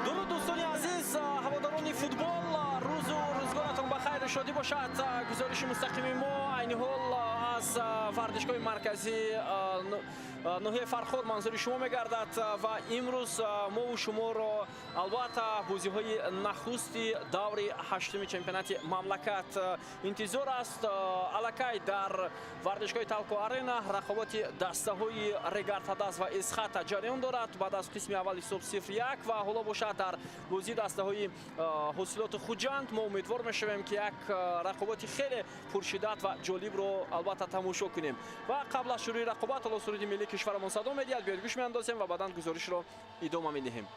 درود دوستان عزیز، هواداران فوتبال، روز و روزگارتان بخیر شادی باشد. گزارش مستقیم ما عین حال از ورزشگاه مرکزی ناحیه فرخار منظور شما میگردد و امروز ما و شما را البته بازی‌های نخستی دور هشتم چمپیونات مملکت انتظار است. الکی در ورزشگاه تالکو آرینا رقابت دسته‌های ریگارتاداس و اسخات جریان دارد. بعد از قسم اول حساب 0-1 و حالا باشد در بازی دسته‌های حاصلات خوجند ما امیدوار میشویم که یک رقابت خیلی پرشدت و جالب رو البته تماشا کنیم. و قبل از شروع رقابت حالا سرود ملی کشورمان صدا می‌دهد، بیاید گوش می‌اندازیم و بعداً گزارش رو ادامه می‌دهیم.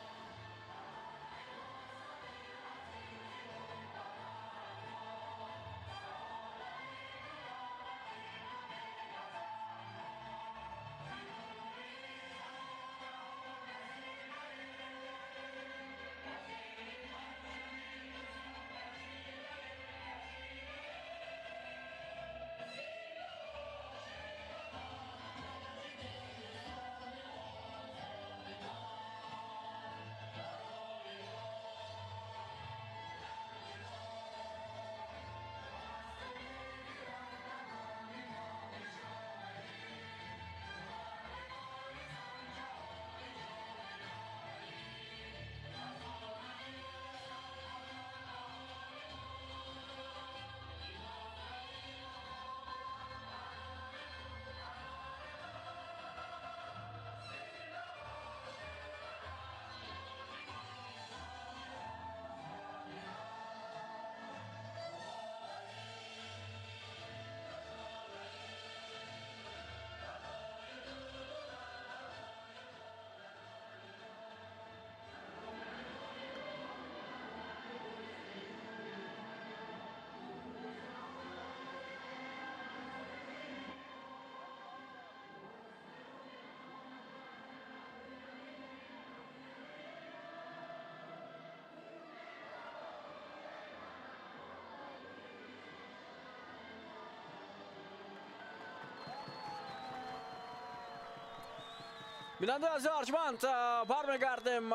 بیننده عزیز ارجمند، برمیگردیم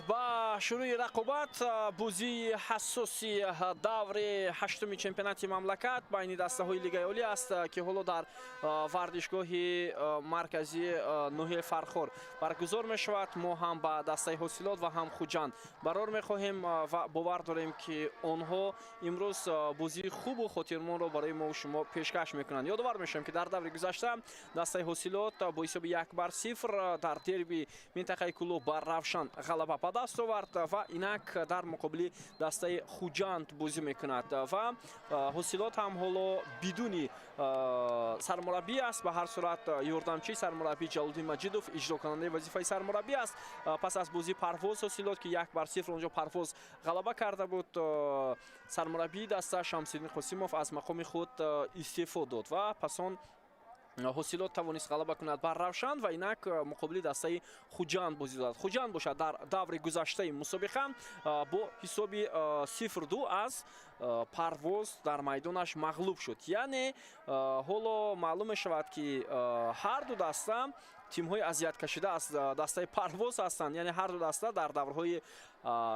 با شروع رقابت. بازی حساسی دور هشتم چمپیونات مملکت بین دسته‌های لیگ عالی است که حالا در ورزشگاه مرکزی ناحیه فرخار برگزار می‌شود. ما هم با دسته حاصلات و هم خوجند قرار می‌خواهیم و باور داریم که آنها امروز بازی خوب و خاطرمان را برای ما و شما پیشکش می‌کنند. یادآور می‌شم که در دور گذشته دسته حاصلات با حساب 1-0 در دربی منطقه کلوب بر روشن غلبه به دست آورد و اینک در مقابل دسته خوجند بازی میکند و حاصلات هم حالا بدون سرمربی است. به هر صورت یاردمچی سرمربی جلال‌الدین مجیدوف اجرا کننده وظیفه سرمربی است. پس از بازی پرواز حاصلات که 1-0 اونجا پرواز غلبه کرده بود، سرمربی دسته شمس‌الدین قاسموف از مقام خود استعفا داد و پس آن حاصلات توانست غلبه کند بر روشن و اینک مقابل دسته خوجند بازی داد. خوجند باشد در دور گذشته مسابقه با حساب 0-2 از پرواز در میدانش مغلوب شد. یعنی حالا معلوم شود که هر دو دسته تیم‌های اذیت کشیده از دسته پرواز هستند. یعنی هر دو دسته در دورهای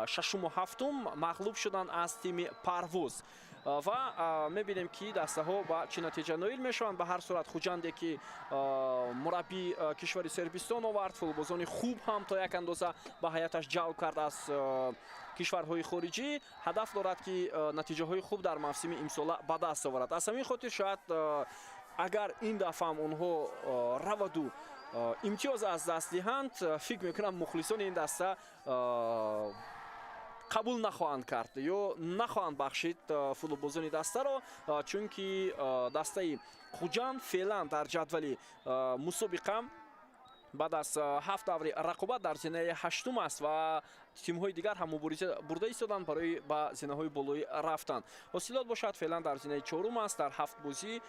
ششم و هفتم مغلوب شدند از تیم پرواز و می‌بینیم که دسته‌ها با چه نتیجه نایل میشوند. به هر صورت خوجند که مربی کشور سربستان آورد، فوتبالبازان خوب هم تا یک اندازه به هیئتش جلب کرد از کشورهای خارجی، هدف دارد که نتیجه های خوب در موسم امسال به دست آورد. از همین خاطر شاید اگر این دفعه هم اونها رود و имтиёз аз даст диҳанд, фикр мекунам мухлисони ин даста қабул нахоҳанд кард ё нахоҳанд бахшид футболбозони дастаро, чунки дастаи Хуҷанд феълан дар ҷадвали мусобиқа баъд аз 7 даври рақобат дар зинаи 8 аст ва тимҳои дигар ҳам мубориза бурда истоданд барои ба зинаҳои болоӣ рафтан. ҳосилот бошад феълан дар зинаи 4 аст. дар 7 бозӣ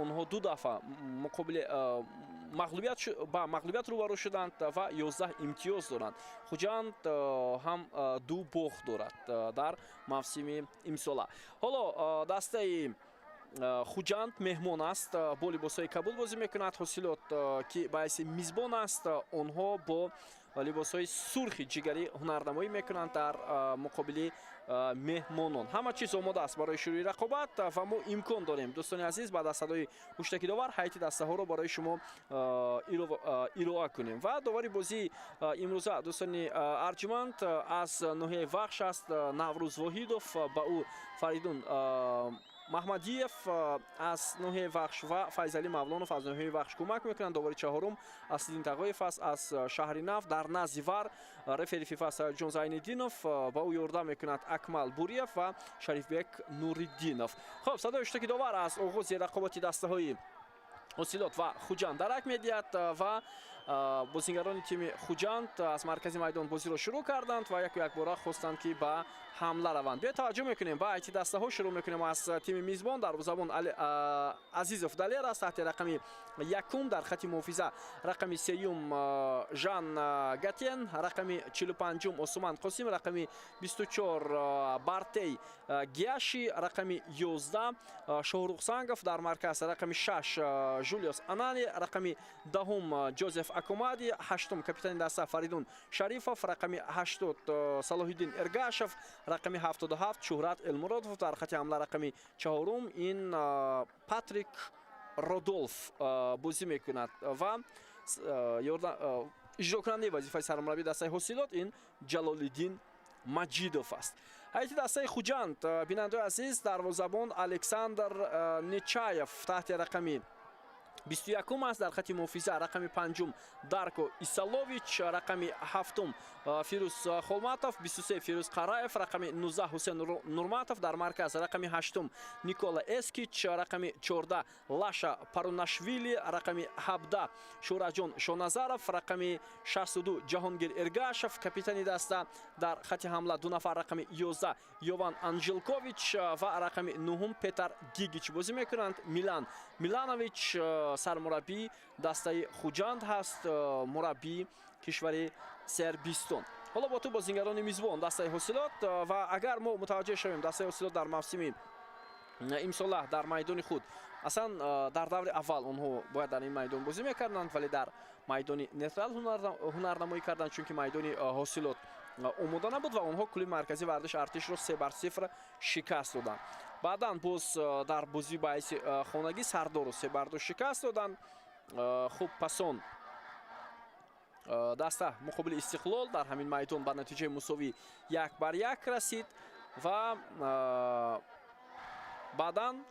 онҳо 2 дафъа муқобили мағлубият рӯбарӯ шуданд ва 11 имтиёз доранд. Хуҷанд ҳам 2 бохт дорад дар мавсими имсола. ҳоло дастаи Хуҷанд меҳмон аст, бо либосҳои кабул бозӣ мекунад. ҳосилот ки ба ҳайси мизбон аст, онҳо бо либосҳои сурхи ҷигари ҳунарнамоӣ мекунанд дар муқобили меҳмонон. ҳама чиз омода аст барои шурӯи рақобат ва мо имкон дорем достони азиз баъд аз садои ҳуштаки довар ҳайати дастаҳоро барои шумо ироа кунем. ва довари бозии имрӯза достони арҷуманд аз ноҳияи вахш аст. Наврӯз Воҳидов, ба ӯ Фаридун Маҳмадиев аз ноҳияи вахш ва Файзалӣ Мавлонов аз ноҳияи вахш кӯмак мекунанд. довари чаҳорум Аслиддин Тағоев аст аз шаҳри Нав. дар назди вар рефери фифа Саидҷон Зайниддинов, ба ӯ ёрдам мекунад Акмал Буриев ва Шарифбек Нуриддинов. хоб садои ҳуштаки довар аз оғози рақобати дастаҳои ҳосилот ва Хуҷанд дарак медиҳад ва бозингарони тими Хуҷанд аз маркази майдон бозиро шурӯъ карданд ва як бора хостанд ки ба ҳамла раванд. биё таваҷҷӯҳ мекунем ба ҳайати дастаҳо. шурӯъ мекунем аз тими мизбон. дарвозабон Азизов Далер аст таҳти рақами 1, дар хати муҳофиза рақами 3 Жан Гатен, рақами 45 Осман Қосим, рақами 24 Бартей Гиаши, рақами 11 Шоҳрух Сангов, дар марказ рақами 6 Жулиос Анани, рақами 10 Ҷозеф Акомади, 8 капитани даста Фаридун Шарифов, рақами 80 Салоҳиддин Эргашев, рақами 77 Шӯҳрат Элмуродов, дар хати ҳамла рақами 4 ин Патрик Родолф бозӣ мекунад ва иҷрокунандаи вазифаи сармураббии дастаи ҳосилот ин Ҷалолиддин Маҷидов аст. ҳайати дастаи Хуҷанд бинандаҳои азиз, дарвозабон Александр Нечаев таҳти рақами 21 аст. дар хати муҳофиза рақами 5 Дарко Исалович, рақами 7 Фирӯз Холматов, 23 Фирӯз Қараев, рақами 19 Ҳусен Нурматов, дар марказ рақами 8 Никола Эскич, рақами 14 Лаша Парунашвили, рақами 17 Шӯраҷон Шоназаров, рақами 62 Ҷаҳонгир Эргашев, капитани даста дар хати ҳамла 2 нафар рақами 11 Йован Анжелкович ва рақами 9 Петар Гигич бозӣ мекунанд. Милан Миланович сармураббии дастаи Хуҷанд ҳаст, мураббии кишвари Сербистон. ҳоло бо ту бозингарони мизбон дастаи ҳосилот ва агар мо мутаваҷҷеҳ шавем дастаи ҳосилот дар мавсими имсола дар майдони худ аслан дар даври аввал онҳо бояд дар ин майдон бозӣ мекарданд, вале дар майдони нейтрал ҳунарнамоӣ карданд, чунки майдони ҳосилот омода набуд ва онҳо кулли маркази вардиш артишро 3-0 шикаст доданд. баъдан боз дар бозӣ ба ҳайси хонагӣ Сардору 3-2 шикаст доданд. хуб пасон даста муқобили Истиқлол дар ҳамин майдон ба натиҷаи мусовӣ 1-1 расид ва баъдан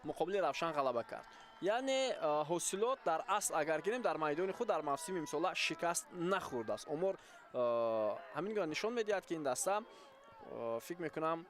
муқобили Равшан ғалаба кард. яъне ҳосилот дар асл агар гирем дар майдони худ дар мавсими имсола шикаст нахӯрдааст. омор ҳамин гуна нишон медиҳад ки ин даста фикр мекунам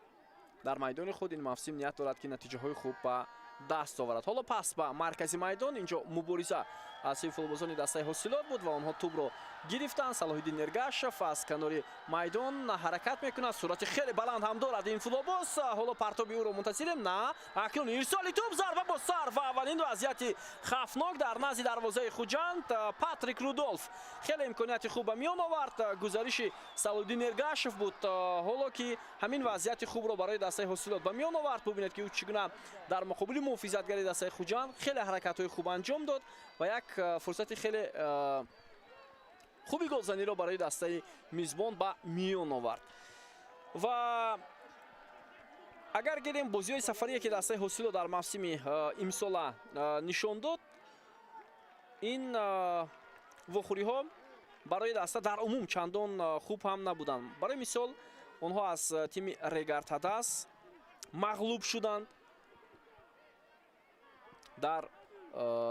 дар майдони худ ин мавсим ният дорад ки натиҷаҳои хуб ба даст оварад. ҳоло пас ба маркази майдон инҷо мубориза аз футболбозони дастаи ҳосилот буд ва онҳо тӯбро гирифтанд. Салоҳиддин Эргашев аз канори майдон ҳаракат мекунад. суръати хеле баланд ҳам дорад ин футболбоз. ҳоло партоби ӯро мунтазирем. на акнун ирсоли тӯб, зарба бо сар ва аввалин вазъияти хавфнок дар назди дарвозаи Хуҷанд. Патрик Рудолф хеле имконияти хуб ба миён овард. гузариши Салоҳиддин Эргашев буд ҳоло ки ҳамин вазъияти хубро барои дастаи ҳосилот ба миён овард. бубинед ки ӯ чӣ гуна дар муқобили муҳофизатгари дастаи Хуҷанд хеле ҳаракатҳои хуб анҷом дод ва як фурсати хеле хуби голзаниро барои дастаи мизбон ба миён овард. ва агар гирем бозиҳои сафарие ки дастаи ҳосилот дар мавсими имсола нишон дод, ин вохӯриҳо барои даста дар умум чандон хуб ҳам набуданд. барои мисол онҳо аз тими Регартадас мағлуб шуданд дар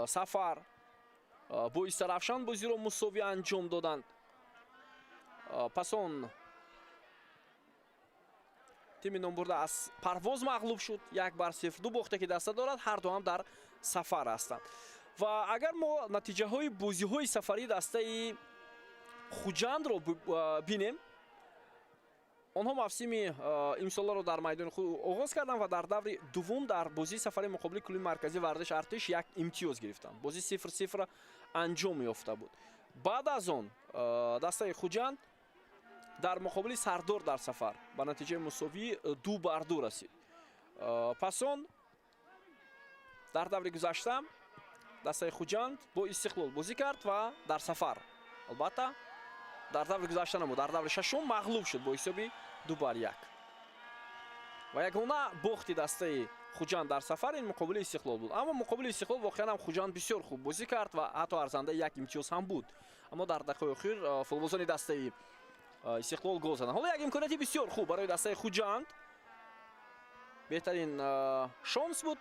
сафар. боиси равшан бозиро мусовӣ анҷом доданд. Пас он тими номбурда аз Парвоз мағлуб шуд 1-0. ду бохте ки даста дорад, ҳар ду ҳам дар сафар ҳастанд. ва агар мо натиҷаҳои бозиҳои сафари дастаи Хуҷандро бинем, онҳо мавсими имсоларо дар майдони худ оғоз карданд ва дар даври дуввум дар бозии сафари муқобили клуби марказии варзиши артиш як имтиёз гирифтанд. Бозӣ 0-0 анҷом ёфта буд. баъд аз он дастаи Хуҷанд дар муқобили Сардор дар сафар ба натиҷаи мусовӣ 2-2 расид. пас он дар даври гузашта дастаи Хуҷанд бо Истиқлол бозӣ кард ва дар сафар, албатта дар даври гузашта намуд, дар даври шашум мағлуб шуд бо ҳисоби 2-1. ва ягона бохти дастаи Хуҷанд дар сафар ин муқобили Истиқлол буд. аммо муқобили Истиқлол воқеан ҳам Хуҷанд бисёр хуб бозӣ кард ва ҳатто арзандаи як имтиёз ҳам буд. аммо дар дақиқаи охир футболбозони дастаи Истиқлол гол заданд. ҳоло як имконияти бисёр хуб барои дастаи Хуҷанд. беҳтарин шонс буд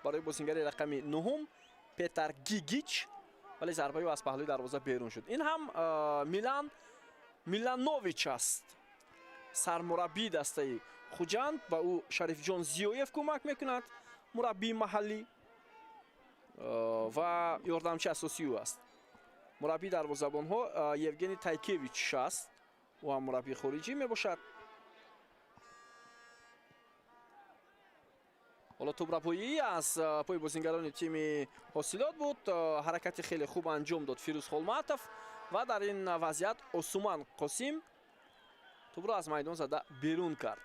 барои бозингари рақами 9 Петар Гигич, вале зарбаи аз паҳлӯи дарвоза берун шуд. ин ҳам Миланович аст, сармураббии дастаи Хуҷанд. ба ӯ Шарифҷон Зиёев кӯмак мекунад, мураббии маҳаллӣ, ва ёрдамчи асосии ӯ аст. мураббии дарвозабонҳо Евгений Тайкевич аст, ӯ ҳам мураббии хориҷӣ мебошад. ҳоло тӯбрабоӣ аз пои бозингарони тими ҳосилот буд. ҳаракати хеле хуб анҷом дод Фирӯз Холматов ва дар ин вазъият Осуман Қосим тӯбро аз майдон зада берун кард.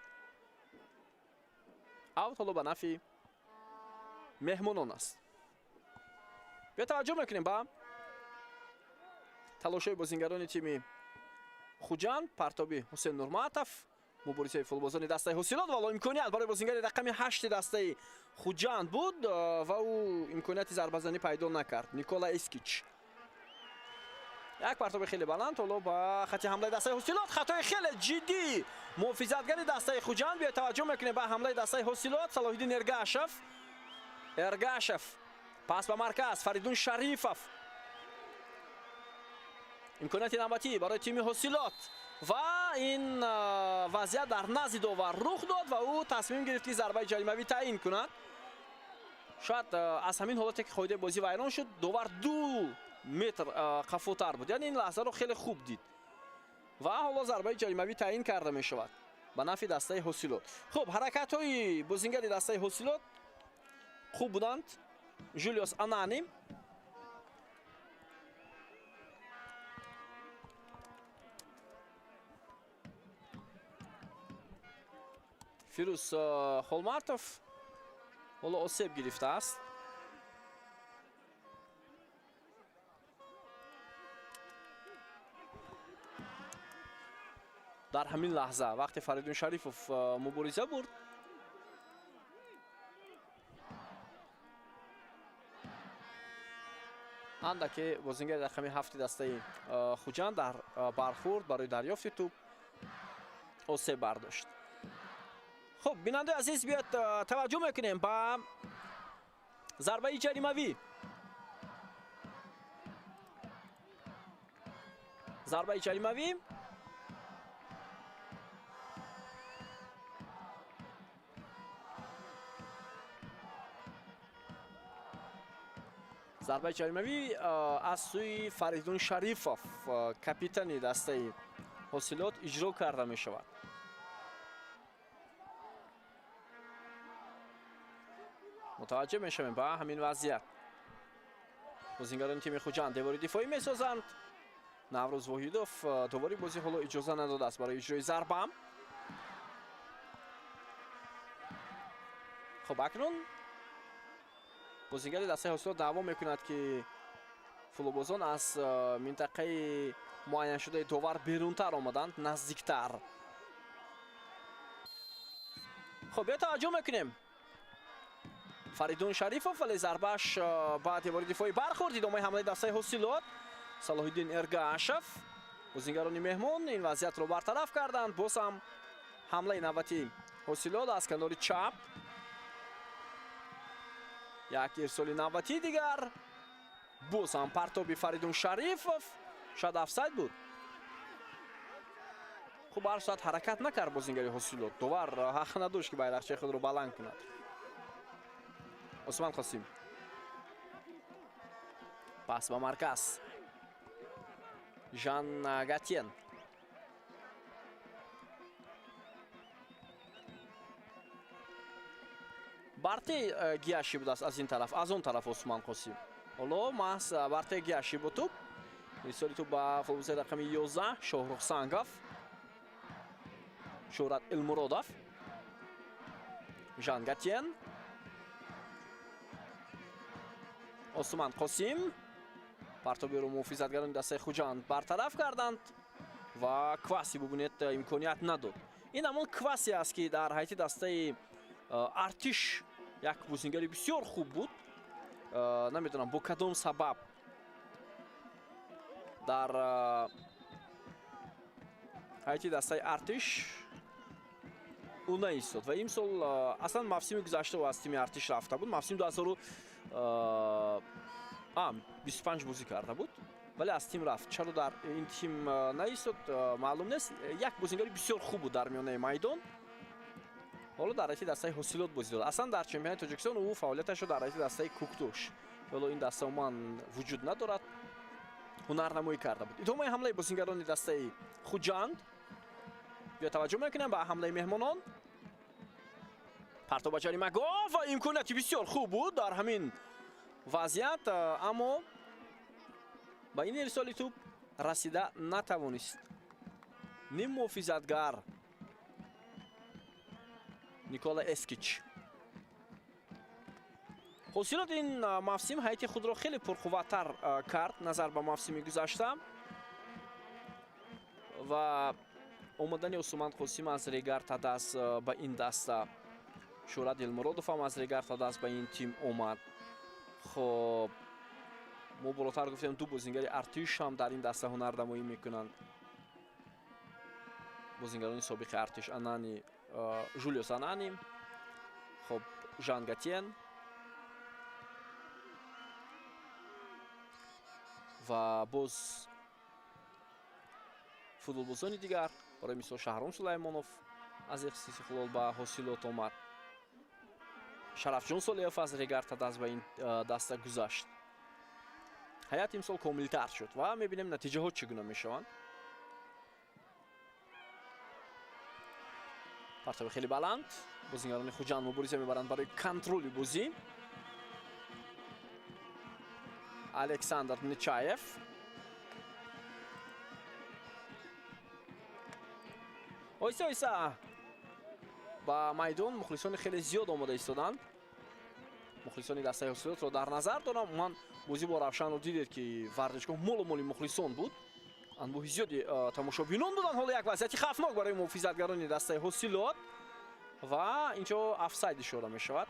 аут ҳоло ба нафи меҳмонон аст. биё таваҷҷӯҳ мекунем ба талошҳои бозингарони тими Хуҷанд. партоби Ҳусейн Нурматов, муборизаи футболбозони дастаи ҳосилот ва имконият барои бозингари рақами 8 дастаи Хуҷанд буд ва ӯ имконияти зарбазанӣ пайдо накард. Никола Эскич, як партоби хеле баланд ҳоло ба хати ҳамлаи дастаи ҳосилот. хатои хеле ҷиддӣ муҳофизатгари дастаи Хуҷанд. биё таваҷҷӯҳ мекунем ба ҳамлаи дастаи ҳосилот. Салоҳиддин Эргашев пас ба марказ. Фаридун Шарифов, имконияти навбатӣ барои тими ҳосилот ва ин вазъият дар назди довар рух дод ва ӯ тасмим гирифт ки зарбаи ҷаримавӣ таъин кунад. шояд аз ҳамин ҳолате ки қоидаи бозӣ вайрон шуд, довар 2 метр қафотар буд, яъне ин лаҳзаро хеле хуб дид ва ҳоло зарбаи ҷаримавӣ таъин карда мешавад ба нафи дастаи ҳосилот. хуб, ҳаракатҳои бозингари дастаи ҳосилот хуб буданд. Жулиос Анани Фирӯз Холматов ҳоло осеб гирифтааст. дар ҳамин лаҳза вақте Фаридун Шарифов мубориза бурд, андаке бозингари рақами 7 дастаи Хуҷанд дар бархӯрд барои дарёфти тӯб осеб бардошт. хуб, бинандаи азиз, биёед таваҷҷӯҳ мекунем ба зарбаи ҷаримавӣ. зарбаи ҷаримавӣ зарбаи ҷаримавӣ аз сӯи Фаридун Шарифов, капитани дастаи ҳосилот, иҷро карда мешавад. мутаваҷҷӯҳ мешавем ба ҳамин вазъият. бозингарони тими Хуҷанд девори дифоӣ месозанд. Наврӯз Воҳидов дувори бозӣ ҳоло иҷоза надодааст барои иҷрои зарба. хуб, акнун бозингари дастаи ҳосилот даъво мекунад ки футболбозон аз минтақаи муайяншудаи довар берунтар омаданд, наздиктар. хуб, биё таваҷҷӯҳ мекунем Фаридун Шарифов, вале зарбаш ба девори дифоӣ бархӯрд. идомаи ҳамлаи дастаи ҳосилот. Салоҳиддин Эргашев, бозингарони меҳмон ин вазъиятро бартараф карданд. боз ҳам ҳамлаи навбати ҳосилот аз канори чап. як ирсоли навбатӣ дигар боз ҳам партоби Фаридун Шарифов шояд офсайд буд. хуб ҳар соат ҳаракат накард бозингари ҳосилот. довар ҳақ надошт ки байрақчаи худро баланд кунад. Усман Қосим пас ба марказ. Жан Гатьен Барте гияши будааст аз ин тараф, аз он тараф Усман Қосим. ҳоло маҳз Барте гияши бо тӯб. рисоли тӯб ба футболисти рақами 11 Шоҳрух Сангов, Шӯҳрат Илмуродов, Жан Гатьен, Усман Қосим. партобиро муҳофизатгарони дастаи Хуҷанд бартараф карданд ва Кваси бубинед имконият надод. ин ҳамон Кваси аст ки дар ҳайати дастаи Артиш як бозингари бисёр хуб буд. намедонам бо кадом сабаб дар ҳайати дастаи Артиш ӯ наистод ва имсол аслан мавсими гузашта ӯ аз тими Артиш рафта буд. мавсими 2025 бозӣ карда буд, вале аз тим рафт. чаро дар ин тим наистод маълум нест. як бозингари бисёр хуб буд дар миёнаи майдон. ҳоло дар ҳайати дастаи ҳосилот бозӣ дод. аслан дар чемпионати Тоҷикистон ӯ фаъолияташро дар ҳайати дастаи Куктош, ҳоло ин даста умуман вуҷуд надорад, ҳунарнамоӣ карда буд. идомаи ҳамлаи бозингарони дастаи Хуҷанд. биё таваҷҷӯҳ мекунем ба ҳамлаи меҳмонон. партобачари Магов ва имконияти бисёр хуб буд дар ҳамин вазъият, аммо ба ин ирсоли тӯб расида натавонист ним муҳофизатгар Никола Эскич. ҳосилот ин мавсим ҳайати худро хеле пурқувваттар кард назар ба мавсими гузашта ва омадани Усман Қосим аз Регарта даст ба ин даста, Шӯҳрат Илмуродов ҳам аз Регарта даст ба ин тим омад. хоб мо болотар гуфтем ду бозингари Артиш ҳам дар ин даста ҳунарнамоӣ мекунанд. бозингарони собиқи Артиш Анани, Жулиус Анани, хоб Жан Гатьен ва боз футболбозони дигар. барои мисол Шаҳром Сулаймонов аз ихтилол ба ҳосилот омад. Шарафҷон Солиев аз Регарта даст ба ин даста гузашт. ҳаят имсол комилтар шуд ва мебинем натиҷаҳо чӣ гуна мешаванд. партоби хеле баланд. бозингарони Хуҷанд мубориза мебаранд барои контроли бозӣ. Александр Нечаев, оҳиста оҳиста ба майдон мухлисони хеле зиёд омода истоданд. мухлисони дастаи ҳосилотро дар назар дорам. ман бозӣ бо Равшанро дидед ки варзишгоҳ моломоли мухлисон буд, анбӯҳи зиёди тамошобинон буданд. ҳоло як вазъияти хавфнок барои муҳофизатгарони дастаи ҳосилот ва инҷо офсайд ишора мешавад.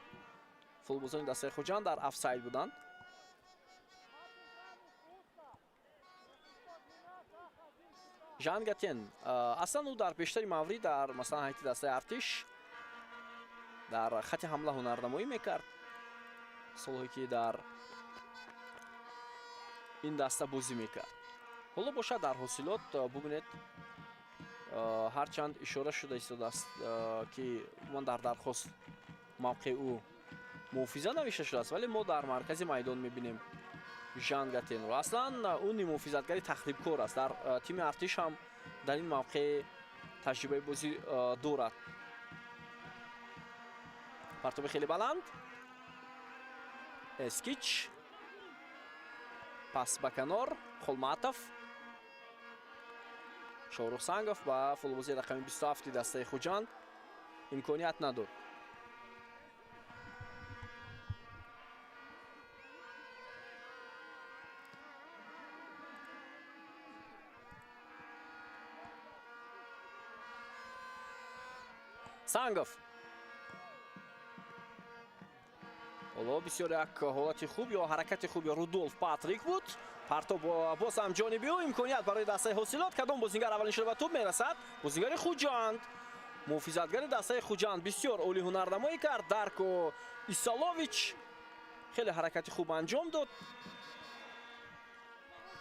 футболбозони дастаи Хуҷанд дар офсайд буданд. Жан Гатьен аслан ӯ дар бештари маврид дар масалан ҳайати дастаи Артиш дар хати ҳамла ҳунарнамоӣ мекард. солҳое ки дар ин даста бозӣ мекард. ҳоло бошад дар ҳосилот бубинед ҳарчанд ишора шуда истодааст ки ман дар дархост мавқеи ӯ муҳофиза навишта шудааст, вале мо дар маркази майдон мебинем Жан Гатьенро. аслан ӯ муҳофизатгари тахрибкор аст. дар тими Артиш ҳам дар ин мавқеъ таҷрибаи бозӣ дорад. партоби хеле баланд. Эскич, пас ба канор Холматов, Шоҳрух Сангов ба футболбози рақами 27 дастаи Хуҷанд имконият надод. Сангов ҳоло бисёр як ҳолати хуб ё ҳаракати хуби Рудольф Патрик буд. партоб боз ҳам ҷонибӣ ӯ имконият барои дастаи ҳосилот. кадом бозингар аввалин шуда ба тӯб мерасад? бозингари Хуҷанд. муҳофизатгари дастаи Хуҷанд бисёр оли ҳунарнамоӣ кард. Дарко Исалович хеле ҳаракати хуб анҷом дод.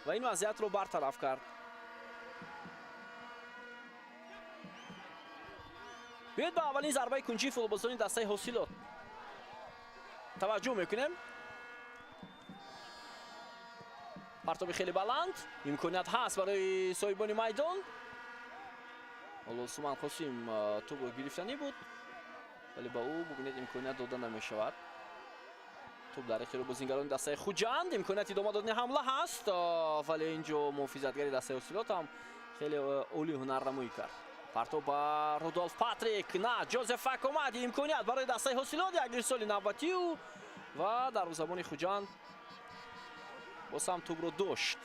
ва ин вазъиятро бартараф кард. биёед ба аввалин зарбаи кунҷии футболбозони дастаи ҳосилот таваҷҷӯҳ мекунем. партоби хеле баланд, имконият ҳаст барои соҳибони майдон. ҳоло Усман Қосим тӯбро гирифтанӣ буд, вале ба ӯ бубинед имконият дода намешавад. тӯб дар ихтиёри бозингарони дастаи Хуҷанд, имконият идома додани ҳамла ҳаст, вале ин ҷо муҳофизатгари дастаи ҳосилот ҳам хеле олӣ ҳунарнамоӣ кард. партоб ба Рудольф Патрик, на Ҷозеф Факомади, имконият барои дастаи ҳосилот, як ирсоли навбатию ва дарвозабони Хуҷанд боз ҳам тӯбро дошт.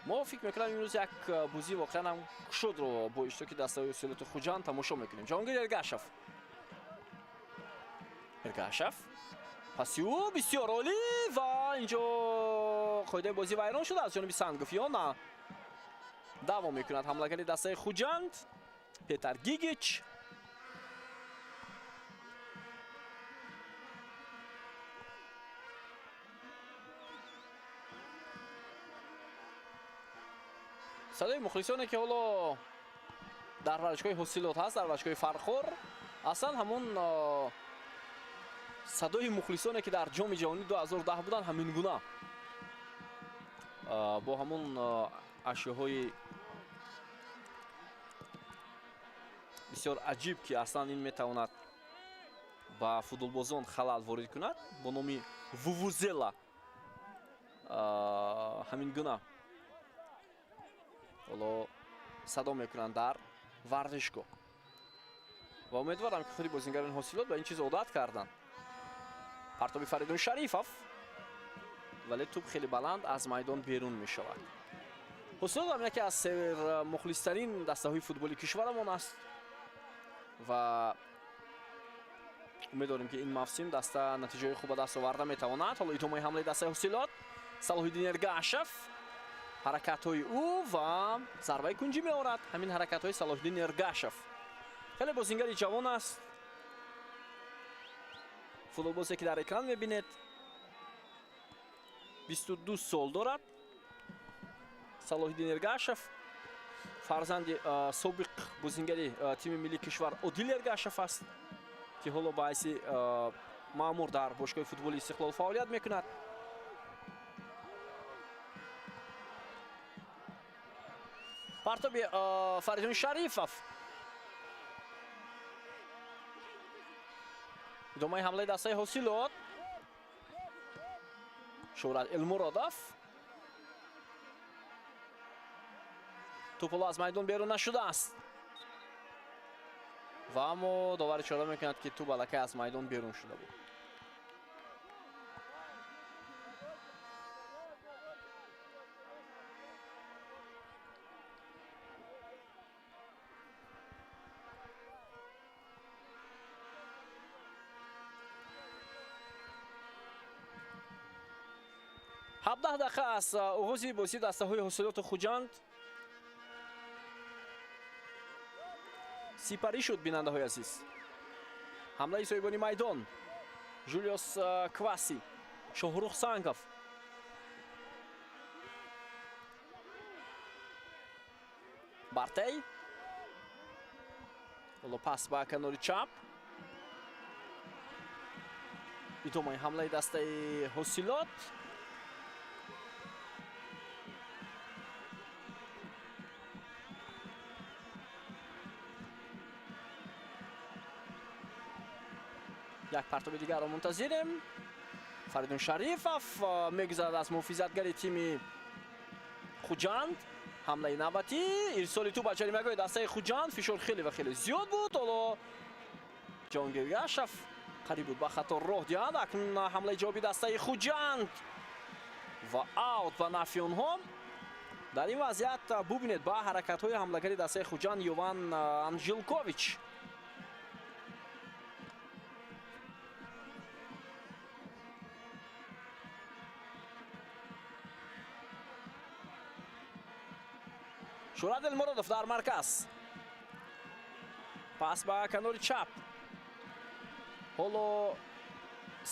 мо фикр мекунам имрӯз як бозии воқеан ҳам кушодро бо иштироки дастаи ҳосилоти Хуҷанд тамошо мекунем. Ҷаҳонгир Эргашев, пасиу бисёр олӣ ва ин ҷо қоидаи бозӣ вайрон шуда аз ҷониби Сангофиён. давом мекунад ҳамлагари дастаи Хуҷанд, Петар Гигич. садои мухлисоне ки ҳоло дар варзишгоҳи ҳосилот ҳаст, дар варзишгоҳи Фархор, аслан ҳамон садои мухлисоне ки дар ҷоми ҷаҳонии 2010 буданд, ҳамин гуна бо ҳамон ашёҳои бисёр аҷиб ки аслан ин метавонад ба футболбозон халал ворид кунад, бо номи вувузела, ҳамин гуна ҳоло садо мекунанд дар варзишгоҳ ва умедворам ки худи бозингарони ҳосилот ба ин чиз одат карданд. партоби Фаридун Шарифов, вале тӯб хеле баланд аз майдон берун мешавад. ҳосилот ҳам яке аз сермухлистарин дастаҳои футболи кишварамон аст ва умед дорем ки ин мавсим даста натиҷаи хуб ба даст оварда метавонад. ҳоло идомаи ҳамлаи дастаи ҳосилот, Салоҳиддин Эргашев, ҳаракатҳои ӯ ва зарбаи кунҷӣ меорад. ҳамин ҳаракатҳои Салоҳиддин Эргашев, хеле бозингари ҷавон аст, футболбозе ки дар экран мебинед 22 сол дорад. Салоҳиддин Эргашев фарзанди собиқ бозингари тими миллии кишвар Одил Эргашев аст ки ҳоло ба ҳайси маъмур дар бошгоҳи футболи Истиқлол фаъолият мекунад. партоби Фаридун Шарифов, идомаи ҳамлаи дастаи ҳосилот, Шӯрат Элмуродов, тӯп аз майдон берун нашудааст ва аммо довар ишора мекунад ки тӯп аллакай аз майдон берун шуда буд. ҳабдаҳ дақиқа аз оғози бозии дастаҳои ҳосилоти Хуҷанд. сипарӣ шуд бинандаҳои азиз. ҳамлаи соҳибони майдон, Жулиус Кваси, Шоҳрух Сангов, Бартей, ҳоло пас ба канори чап, идомаи ҳамлаи дастаи ҳосилот, як партоби дигарро мунтазирем. Фаридун Шарифов мегузарад аз муҳофизатгари тими Хуҷанд. ҳамлаи навбатӣ, ирсоли тӯб ба ҷаримагоҳи дастаи Хуҷанд, фишор хеле ва хеле зиёд буд. ҳоло Ҷаҳонгир Эргашев қариб буд ба хато роҳ диҳад. акнун ҳамлаи ҷавоби дастаи Хуҷанд ва аут ба нафи онҳо. дар ин вазъият бубинед ба ҳаракатҳои ҳамлагари дастаи Хуҷанд Йован Анжилкович. Шӯрат Элмуродов дар марказ, пас ба канори чап, ҳоло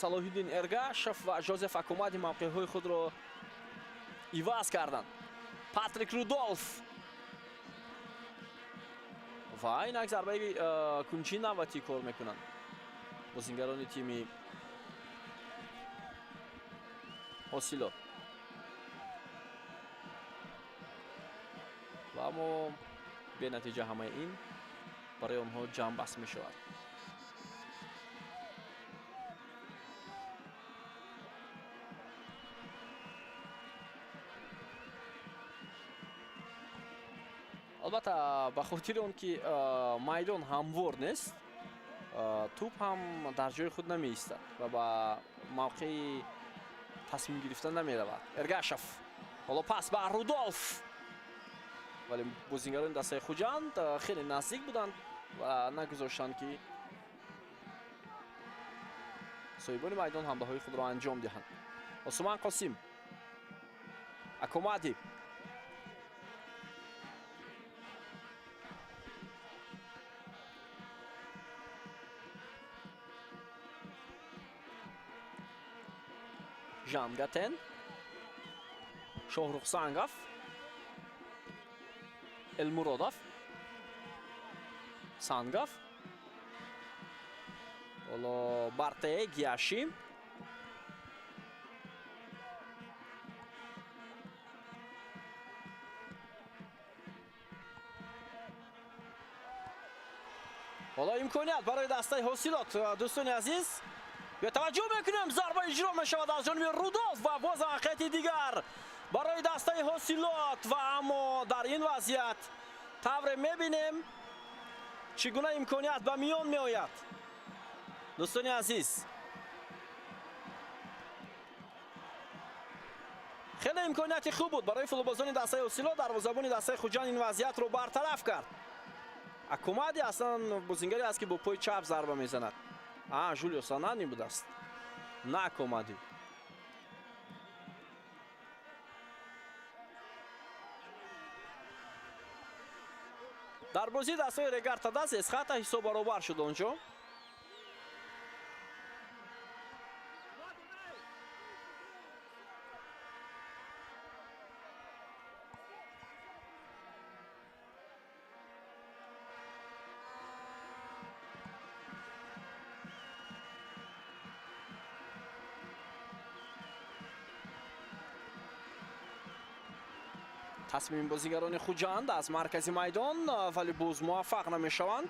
Салоҳиддин Эргашев ва Ҷозеф Акомади мавқеъҳои худро иваз карданд. پاتریک رودولف و اینک ضربه کنچی نواتی کار میکنند بازیگران تیم اوسیلوت و اما به نتیجه همه این برای آنها جمع بست می شود. البته به خاطر اون که میدان هموار نیست توپ هم در جای خود نمی ایستد و با موقع تصمیم گرفتن نمی رود. ارگاشف حالا پاس به رودولف ولی بازیگران دسته خوجند خیلی نزدیک بودند و نگذاشتند که صاحبان میدان حمله های خود را انجام دهند. عثمان قاسم اکومادی جان گاتن شاهرخ سانگاف المرادов سانگاف حالا بارته گیاشی حالا امکانیت برای دسته حاصلات دوستان عزیز به توجه میکنیم ضربه اجرا می شود از جانب رودولف و باز واقعیت دیگر برای دسته حاصلات و اما در این وضعیت طور میبینیم چگونه امکانیت به میان می آید. دوستان عزیز خیلی امکانیت خوب بود برای فوتبالبازان دسته حاصلات. دروازه‌بان دسته خوجند این وضعیت رو برطرف کرد. اکومادی اصلا بازیگری است که با پای چپ ضربه میزند. جولیو سانانی بود است نه اکومادی. در بازی دسته رگارتاداس اسخط حساب برابر شد اونجا. تصمیم بازیگران خوجند از مرکز میدان ولی باز موفق نمیشوند.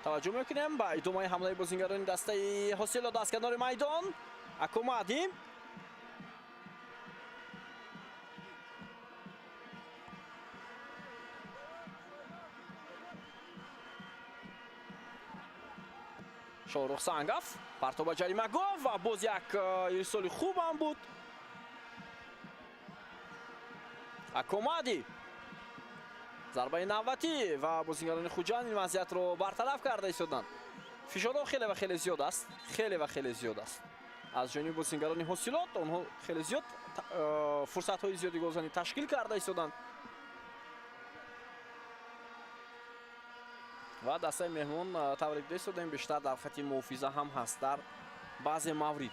توجه میکنیم به ادامه حمله بازیگران دسته حاصلات از کنار میدان. اکومادی شاهرخ سانگاف پرتاب جریمه گفت و باز یک ارسال خوب هم بود. اکومادی ضربه نوبتی و بازیگران خوجند این وضعیت رو برطرف کرده ایستادند. فشار خیلی و خیلی زیاد است. خیلی و خیلی زیاد است از جانب بازیگران حاصلات. آنها خیلی زیاد فرصت های زیادی گلزنی تشکیل کرده ایستادند و دسته مهمون طوری دیده ایستادند بیشتر در خط محافظه هم هست در بعضی موارد.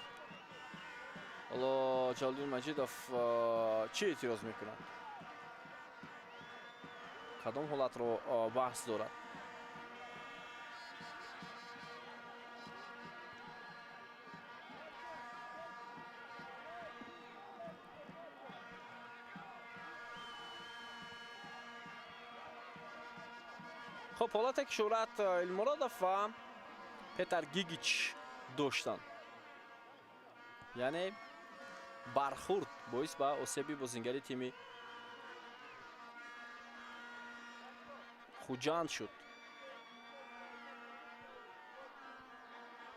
حالا جلالدین مجیدوف چی اعتراض میکنند؟ کدام حالت رو بحث دارد؟ خب حالت که شهرت المرادов و پتر گیگیچ داشتند یعنی برخورد باعث به آسیب بازیگری تیم خوجند شد.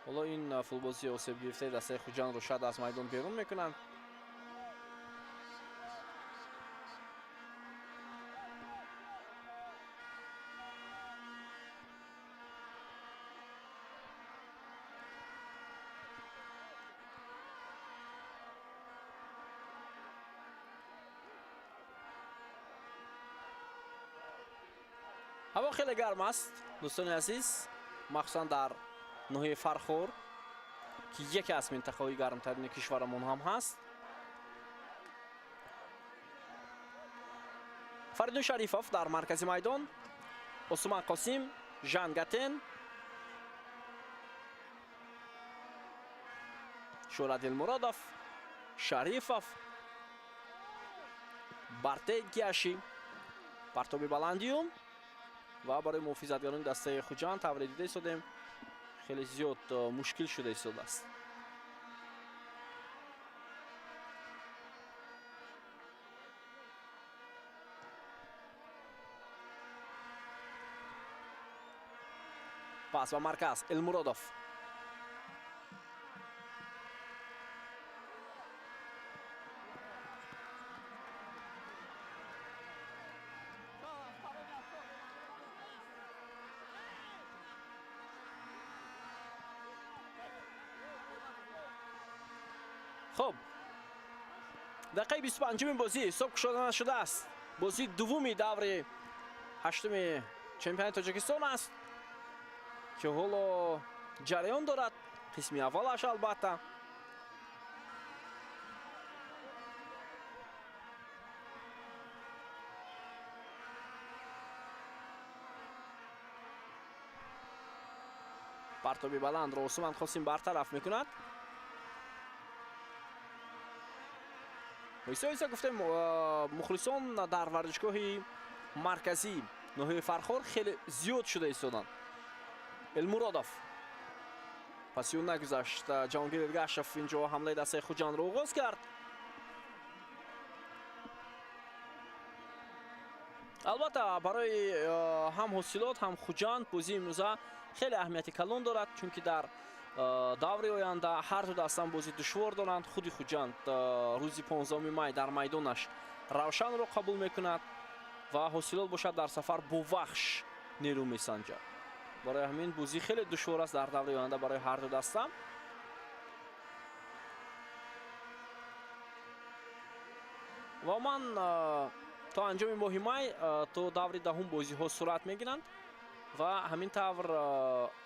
حالا این فوتبالبازی آسیب گرفته دسته خوجند رو شاید از میدان بیرون میکنند. هوا خیلی گرم است دوستان عزیز، مخصوصا در ناحیه فرخور که یکی از منطقه‌های گرمترین کشورمون هم هست. فریدون شریفов در مرکز میدان، عثمان قاسم، ژان گاتن، شوراد المرادov، شریفов، بارته گیاشی، پرتابی بلندیوم و برای محافظتگران دسته خوجان тавре дида истодем خیلی زیاد مشکل شده است. پاس و مرکز المرادov. خب دقیقه 25 بازی حساب شده است. بازی دومی دور هشتم چمپیونات تاجیکستان است که حالا جریان دارد. قسمی اولش البته پرتابی بلند را عثمان قاسم برطرف میکند. ایسا گفتم مخلصان در ورزشگاه مرکزی ناحیه فرخار خیلی زیاد شده ایستادند. المرادov پاسیون نگذاشت. جهانگیر ارگاشف اینجا حمله دسته خوجان را آغاز کرد. البته برای هم حاصلات هم خوجان بازی امروزه خیلی اهمیت کلان دارد، چون که در دور آینده هر دو دستان بازی دشوار دارند. خودی خوجان روزی 15 می در میدانش روشن را قبول میکند و حاصلات باشد در سفر با وحش نیرو میسنجد. برای همین بازی خیلی دشوار است در دور آینده برای هر دو دستان. و من تا انجام ماه می تا دور دهم بازی ها صورت میگیرند و همین طور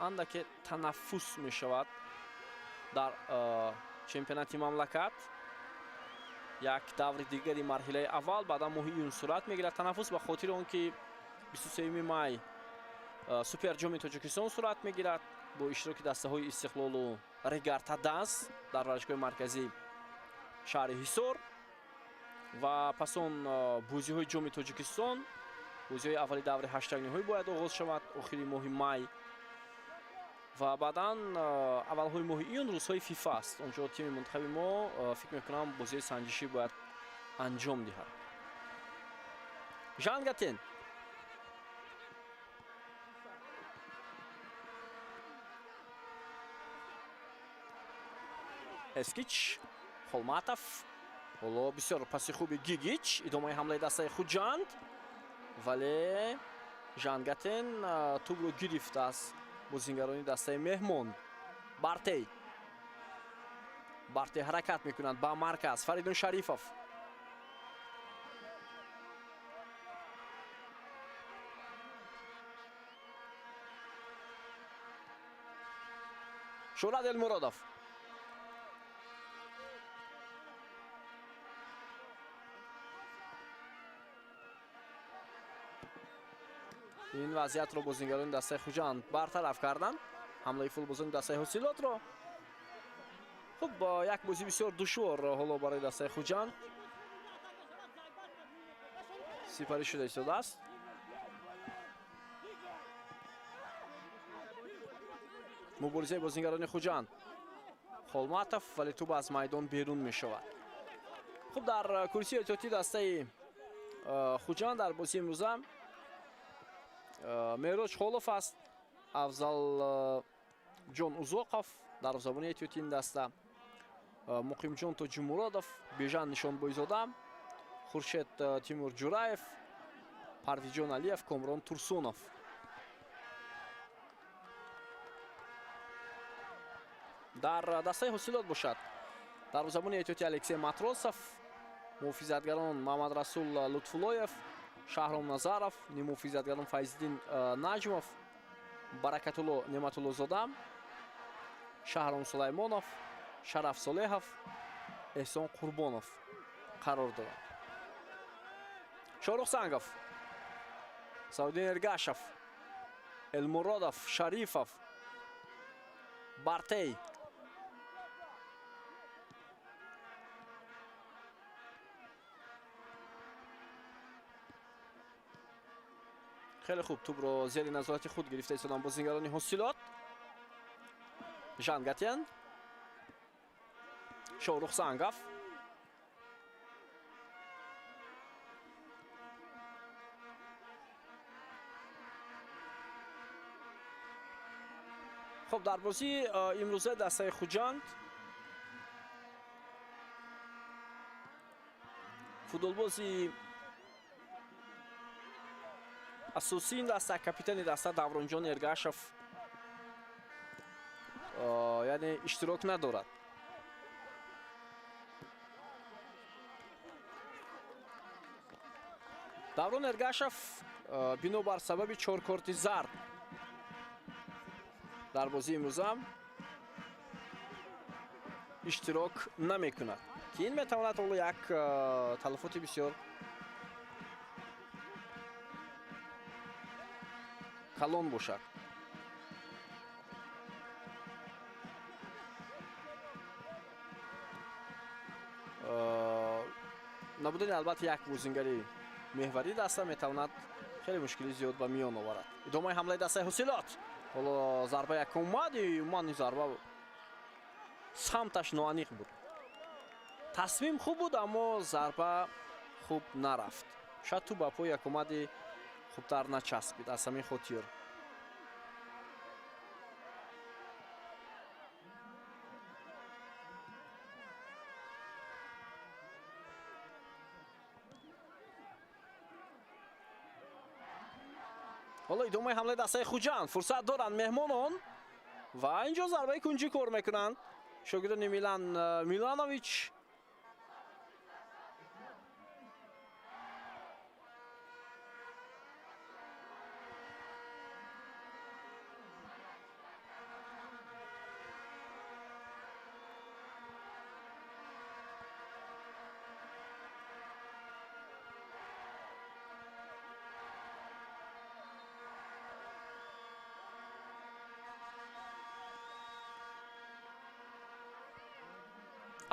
اندک تنفس می شود در چمپیونات مملکت. یک دور دیگری مرحله اول بعد ماه ایون صورت میگیرد. تنفس به خاطر اون که 23 می سوپر جام تاجیکستان صورت میگیرد با اشتراک دسته های استقلال و ریگارتا دنس در ورزشگاه مرکزی شهر حصار. و پس اون بازی های جام تاجیکستان، بازی های اولی دور هشتگ نهایی باید آغاز شود آخری ماه می و بعدا اول های ماه ایون روزهای فیفا است. اونجا تیم منتخب ما فکر میکنم بازی سنجشی باید انجام دهد. ژان گاتن اسکیچ холматов. حالا بسیار پاس خوبی گیگیچ. ادامه حمله دسته خوجاند ولی ژان گاتن توپ رو گرفت از بازیگران دسته مهمان. بارته حرکت میکنند با مرکز فریدون شریفov. شوراد المرادov. این وضعیت رو بازیگران دسته خوجان برطرف کردند. حمله فولبازان دسته حاصلات رو. خب با یک بازی بسیار دشوار حالا برای دسته خوجان سپری شده ایستاده است. مبارزه بازیگران خوجان. холматов ولی توپ از میدان بیرون می شود. خب در کرسی احتیاطی دسته خوجان در بازی امروزه مهراج خولوف است، افضل جان اوزاقов در زبان احتیاطی این دسته، مقیم جان توجیمورادov، بیژن نشانبویزاده، خورشید تیمور جوراев، پرویجان علیев، کامران турсунов. در دسته حاصلات باشد در زبان احتیاطی الکسی матросов، محافظتگران محمد رسول لطفاللویев، شهرام نظرов، محافظتگران فیض‌الدین نجمов، برکتالله نعمتالله‌زاده، Шаҳром Сулаймонов, Шараф Солеҳов, Эҳсон Қурбонов қарор доранд. Шорух Сангов, Саудин Эргашев, Элмуродов, Шарифов, Бартей. خیلی خوب توپ رو زیر نظارت خود گرفته ایستادن بازیگران حاصلات. ژان گاتین، شاروخ سانگاف، خب در بازی امروزه دسته خوجاند فوتبالبازی اساسی این دسته کاپیتان دسته давронҷон эргашев یعنی اشتراک ندارد. даврон эргашев бинобар сабаби 4 корти зард дар бозии имрӯз ҳам иштирок намекунад ки ин метавонад ҳоло як талафоти бисёр калон бошад. набудани албатта як бозингари меҳварӣ даста метавонад хеле мушкили зиёд ба миён оварад. идомаи ҳамлаи дастаи ҳосилот. ҳоло зарба як омад, умуман зарба самташ ноаниқ буд. тасмим хуб буд, аммо зарба хуб нарафт. шояд ту ба пои як омади хубтар начаспид аз ҳамин хотир. ҳоло идомаи ҳамлаи дастаи хуҷанд фурсат доранд меҳмонон ва инҷо зарбаи кунҷӣ кор мекунанд шогирдони Милан Миланович.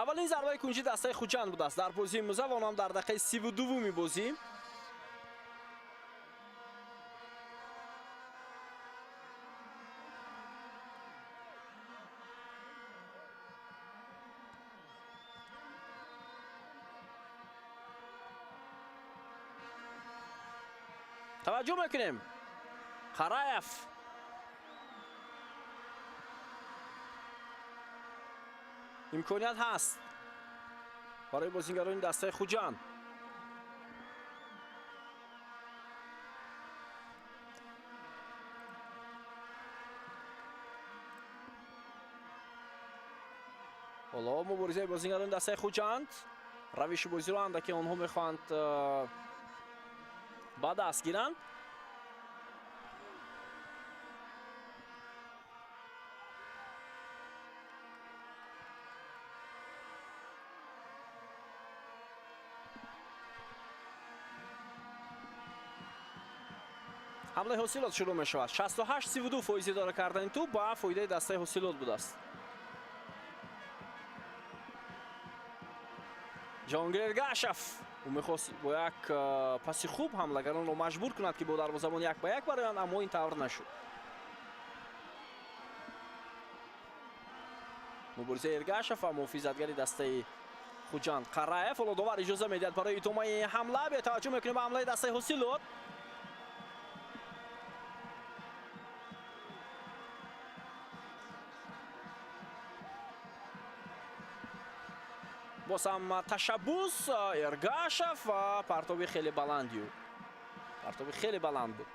аввалин зарбаи кунҷи дастаи хуҷанд будааст дар бозии имрӯза ва онам дар дақиқаи 32-уми бозӣ. таваҷҷӯҳ мекунем. Қараев имконият ҳаст барои бозингарони дастаи хуҷанд. ҳоло муборизаи бозингарони дастаи хуҷанд равиши бозиро андаке онҳо мехоҳанд ба даст гиранд. ҳамлаи ҳосилот шурӯъ мешавад. 68-32 фоизи дора кардани туп ба фоидаи дастаи ҳосилот будааст. ҷаҳонгир Эргашев мехост бо як паси хуб ҳамлагаронро маҷбур кунад ки бо дарвозабон 1-1 бароянд, аммо ин тавр нашуд. муборизаи Эргашев ва муҳофизатгари дастаи хуҷанд Қараев. ҳоло довар иҷоза медиҳад барои идомаи ҳамла. бетаваҷҷӯҳ мекунем ба ҳамлаи дастаи ҳосилот. босам ташаббус Эргашев ва партоби хеле баланди партоби хеле баланд буд.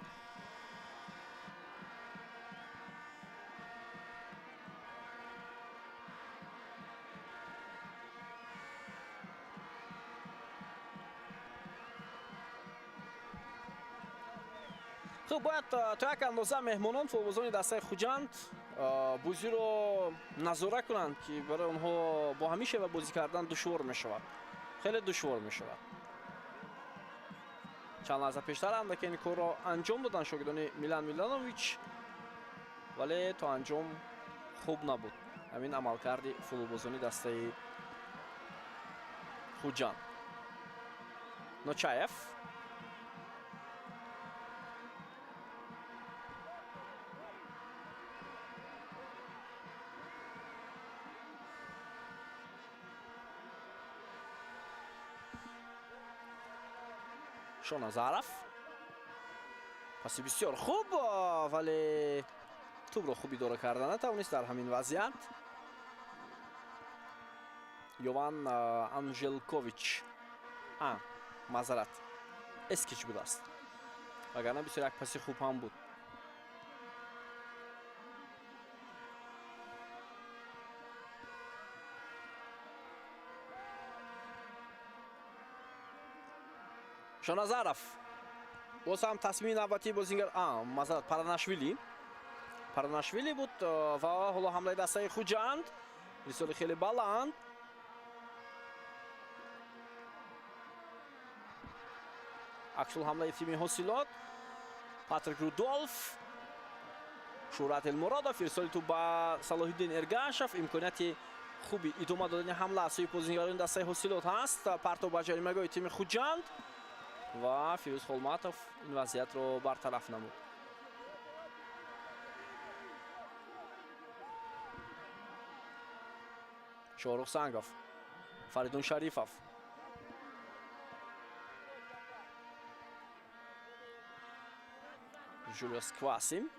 хуб бояд то як андоза меҳмонон футболбозони дастаи хуҷанд بازی رو نظاره کنند که برای اونها با همیشه و بازی کردن دشوار می شود، خیلی دشوار می شود. چند لحظه پیشتر هم که این کار را انجام دادن شاگردان میلان میلانوویچ، ولی تا انجام خوب نبود همین عملکرد فوتبالبازی دسته خوجان. نوچاєв شونازаров پاسی بسیار خوب، ولی توپ رو خوب اداره کردن نتوانست در همین وضعیت. یوان انژلکوویچ معذرت اسکیچ بود است، وگرنه بسیار یک پاسی خوب هم بود. شونازаров باز هم تصمیم نوبتی بازیگر معذرت پاراناشویلی بود و حالا حمله دسته خوجاند رسول خیلی بلند. عکس الحمله تیم حاصلات پاتریک رودولف، شهرت المرادов ارسال تو با صلاح الدین ارگاشف. امکانیت خوبی ادامه دادن حمله از سوی بازیگران دسته حاصلات هست. پرتو به جریمه‌گاه تیم خوجاند و فیروز خولماتوف این وضعیت رو برطرف نمود. شاروخ سنگوف، فریدون شریفوف، جولیوس کواسیم،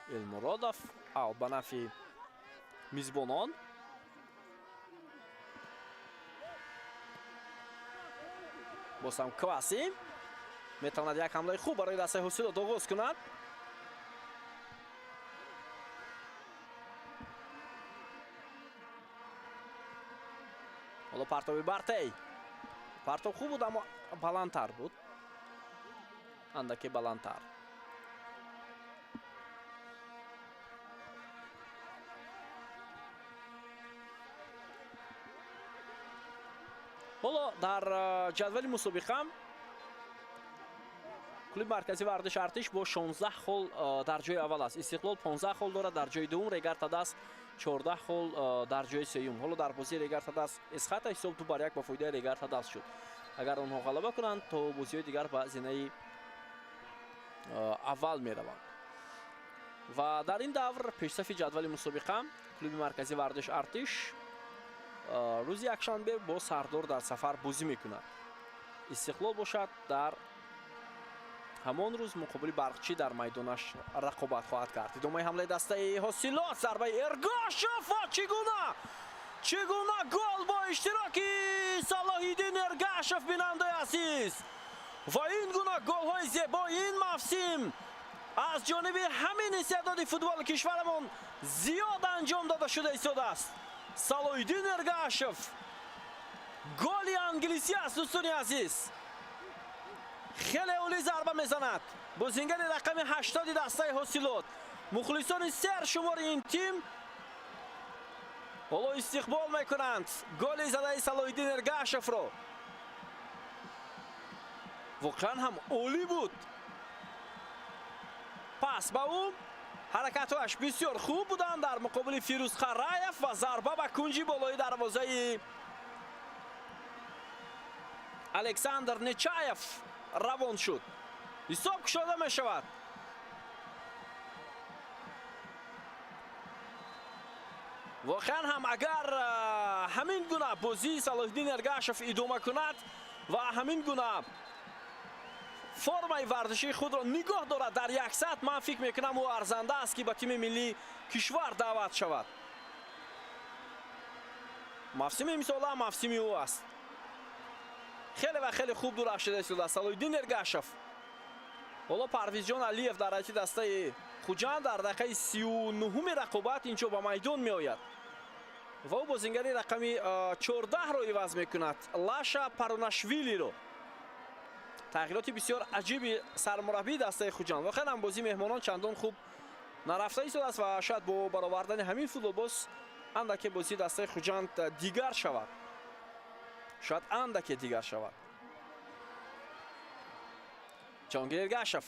المرادов به نفع میزبانان. باز هم کواسیم میتواند یک حمله خوب برای دسته حاصلات آغاز کند. حالا پرتاب بارتی، پرتاب خوب بود اما بلندتر بود، اندکی بلندتر. حالا در جدول مسابقه کلوب مرکزی ورزش ارتش با 16 خل در جای اول است. استقلال 15 خل دارد در جای دوم. ریگر تداس 14 خل در جای سوم. حالا در بازی ریگر تداس اسخط حساب 2-1 با فایده ریگر تداس شد. اگر اونها غلبه کنند تو بازی دیگر به زینه اول می روند. و در این دور پیشرفت جدول مسابقه کلوب مرکزی ورزش ارتش روز یکشنبه با سردار در سفر بازی میکند. استقلال باشد در همان روز مقابل برقچی در میدانش رقابت خواهد کرد. ادامه حمله دسته حاصلات، ضربه ارگاشف، چگونه گل با اشتراک صلاح الدین ارگاشف بیننده اسیست. و این گونه گل های زیبا این موسم از جانب همین استعداد فوتبال کشورمون زیاد انجام داده شده است. صلاح الدین ارگاشف گلی انگلیسی است دوستان عزیز. خیلی عالی ضربه میزند. بازیگر رقم 80 دسته حاصلات، مخلصان سر شمار این تیم حالا استقبال میکنند گل زده صلاح الدین ارگاشف رو. واقعا هم عالی بود. پس با اون حرکتش بسیار خوب بودند در مقابل فیروز خرایف و ضربه به کنجی بالای دروازه الکساندر نچایف روان شد. حساب کشیده می شود. واقعا هم اگر همین گونه بازی صلاح الدین ارگاشف ادامه کند و همین گونه فرمای ورزشی خود را نگاه دارد در یک ساعت، من فکر میکنم او ارزنده است که به تیم ملی کشور دعوت شود. موسم امسال موسم او است. خیلی و خیلی خوب درخشیده شده صلاح الدین ارگاشف. حالا پرویز جان علیف در حیاتی دسته خوجان در دقیقه 39 رقابت اینجا به میدان می آید و او بازیگری رقم 14 رو عوض میکند، لاشا پاراناشویلی رو. تغییرات بسیار عجیبی سرمربی دسته خوجان. واقعا هم بازی مهمانان چندان خوب нарафта истода аст ва шояд бо баровардани ҳамин футболбоз андаке бозии дастаи Хуҷанд дигар шавад. шояд андаке дигар шавад. ҷонгир Эргашев,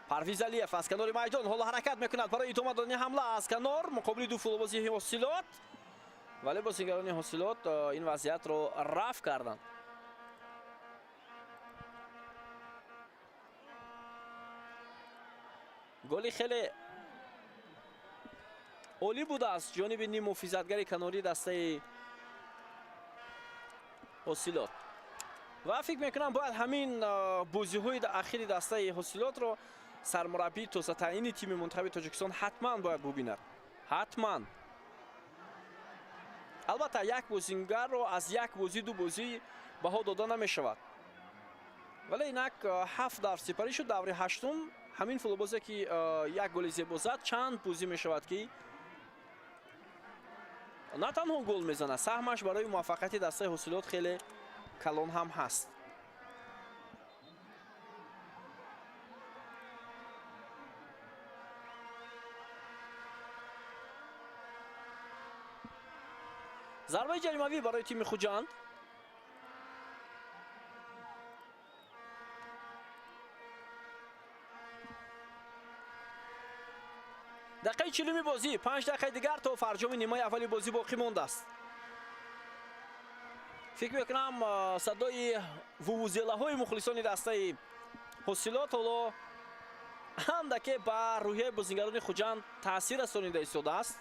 Парвиз Алиев аз канори майдон ҳоло ҳаракат мекунад барои идома додани ҳамла аз канор муқобили ду футболбози Ҳосилот, вале бозигарони Ҳосилот ин вазъиятро рафъ карданд. голи хеле олӣ будааст ҷониби ним муҳофизатгари канори дастаи Ҳосилот. ва фикр мекунам бояд ҳамин бозиҳои ахири дастаи Ҳосилотро сармураббии тозатаъини тими мунтахаби Тоҷикистон ҳатман бояд бубинад. ҳатман. албатта як бозингарро аз як бозӣ ду бозӣ баҳо дода намешавад. вале инак 7 давр сипарӣ шуд. даври ҳаштум ҳамин футболбозе ки як голи зебо зад чанд бозӣ мешавад ки на танҳо гол мезанад, саҳмаш барои муваффақияти дастаи Ҳосилот хеле калон ҳам ҳаст. зарбаи ҷаримавӣ барои тими Хуҷанд. дақиқаи 40 бозӣ, 5 дақиқаи дигар то фарҷоми нимаи аввали бозӣ боқӣ мондааст. фикр мекунам садои вувузелаҳои мухлисони дастаи Ҳосилот ҳоло андаке ба рӯҳияи бозингарони Хуҷанд таъсир расонида истодааст.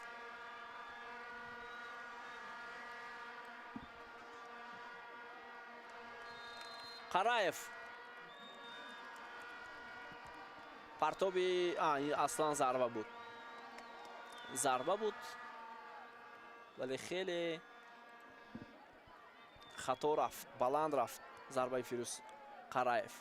Қараев партоби аслан зарба буд вале хеле хато рафт, баланд рафт зарбаи Фирӯз Қараев.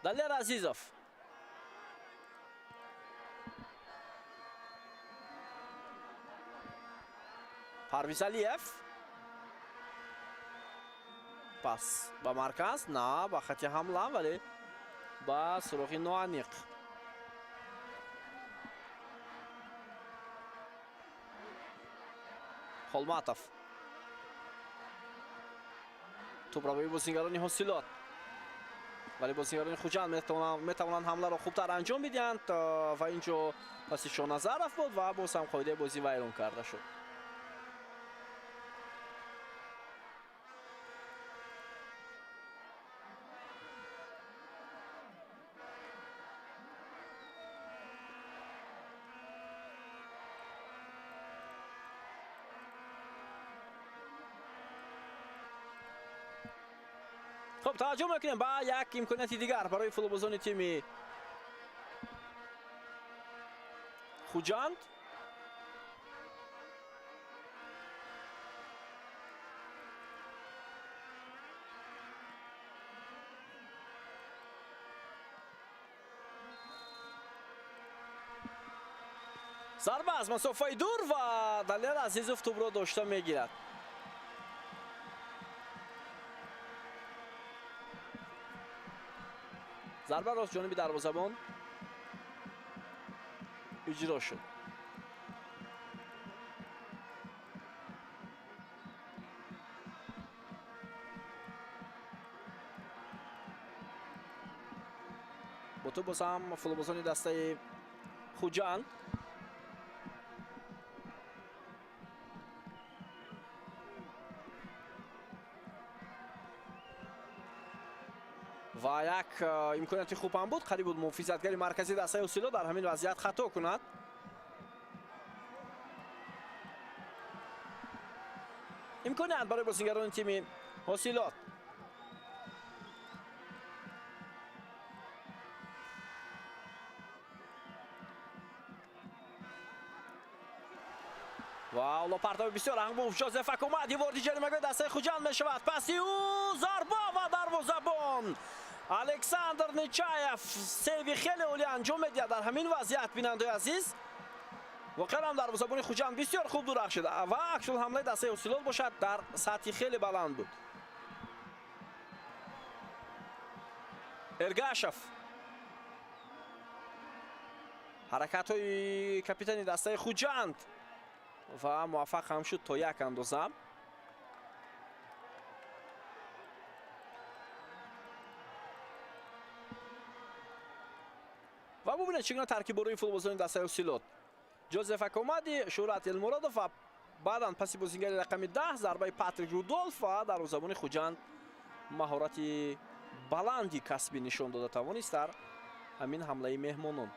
Далер Азизов. Парвиз Алиев. Пас ба марказ, на ба хати ҳамла, вале ба суроғи ноаниқ. Холматов. Тӯбравои бозингарони Ҳосилот. вале бозингарони Хуҷанд метавонанд ҳамларо хубтар анҷом бидиҳанд ва инҷо паси Шоназаров буд ва боз ҳам қоидаи бозӣ вайрон карда шуд. خب توجه میکنیم با یک امکانیت دیگر برای فوتبالبازان تیم خوجند. ضربه از مسافه دور و دلیر عزیزوف توپ را داشته میگیرد. ضربه راست جانبی دروازه‌بان اجرا شد. با تو باز هم فوتبالبازان دسته خوجند و یک امکانیت خوب هم بود. قریب بود محافظتگری مرکزی دسته ҳосилот در همین وضعیت خطا کند. امکانیت برای بازیگران تیم ҳосилот. و اولا پرتاب بسیار انگوف جوزف اومد یه وارد جریمه‌گاه دسته خوجند میشود. پسی او ضربه و دروازه‌بان الکساندر نیچاєв سیوی خیلی عالی انجام میدهد در همین وضعیت. بیننده عزیز واقعا هم دروازه‌بان خوجند بسیار خوب درخشید و اکشن حمله دسته اوسیلوت باشد در سطحی خیلی بلند بود. ارگاشف حرکت های کاپیتان دسته خوجند و موفق هم شد تا یک اندازه. و ببینید چگونه ترکیب روی فوتبالبازان دسته اوسیلوت. جوزف اکومادی، شهرت المرادوف و بعداً پس بازیگر رقم 10 ضربه پاتریک رودولف و دروازه‌بان خوجند مهارت بلندی کسبی نشان داده توانست در همین حمله مهمانان.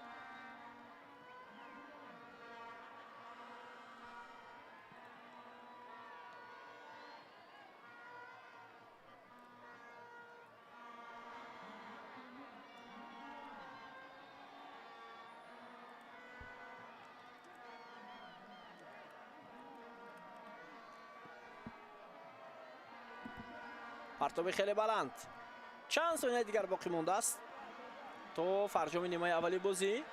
پرتاب خیلی بلند. چند ثانیه دیگر باقی مونده است تا فرجام نیمه اولی بازی.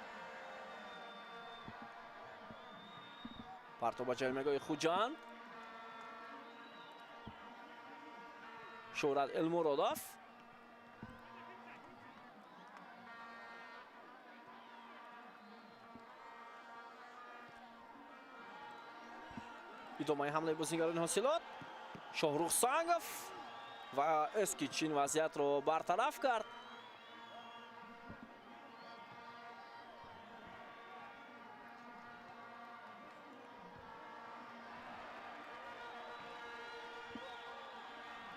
پرتاب جایمگاه خوجند. شهرت المرادوف. ادامه حمله بازیگران حاصلات. شاهروخ سنگوف و اسکیچ این وضعیت رو برطرف کرد.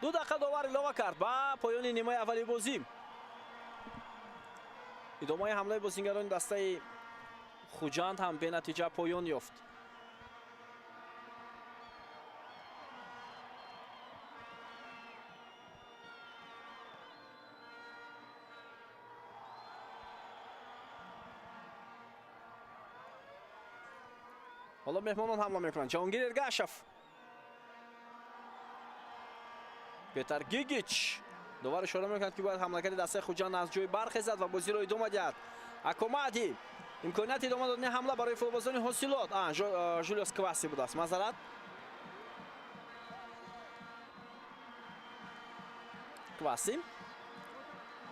دو دقیقه داور اضافه کرد با پایان نیمه اولی بازی. ادامه حمله بازیگران دسته خوجند هم به نتیجه پایان یافت. حالا مهمانان حمله میکنند. جهانگیر ارگاشف، پیتر گیگیچ دوباره اشاره میکند که باید حملکرد دسته خوجند از جای برخیزد و بازی رو ادامه دهد. اکومادی امکانیت ادامه دادن حمله برای فوتبالبازان حاصلات. جولیوس کواسی بود است. معذرت. کواسی.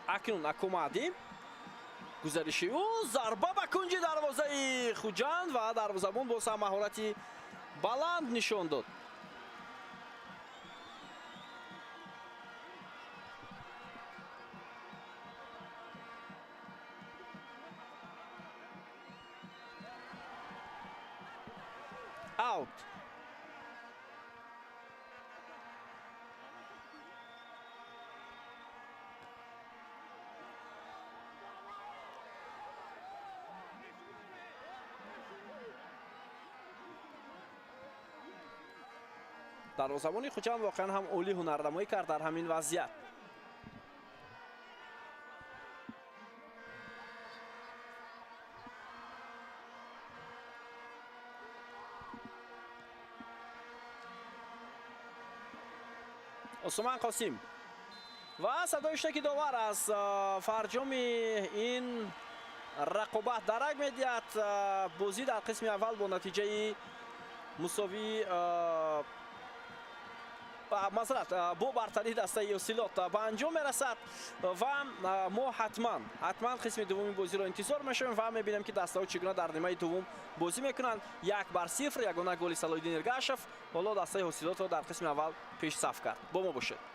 اکنون اکومادی گزارشی او ضربه به کنج دروازه خوجند و دروازه‌بان باز هم مهارتی بلند نشان داد. اوت. دروازه‌بان خوجند واقعا هم عالی هنرنمایی کرد در همین وضعیت. عثمان قاسم و صدای اشتراکی داور از فرجام این رقابت درک میدهد. بازی در قسم اول با نتیجه مساوی با برتری دسته اوسیلوت به انجام میرسد و ما حتما قسم دوم بازی رو انتظار میشیم و میبینیم که دسته ها چگونه در نیمه دوم بازی میکنند. 1-0 یگانه گل صلاح‌الدین ارگاشف. حالا دسته اوسیلوت رو در قسم اول پیش صف کرد. با ما باشید.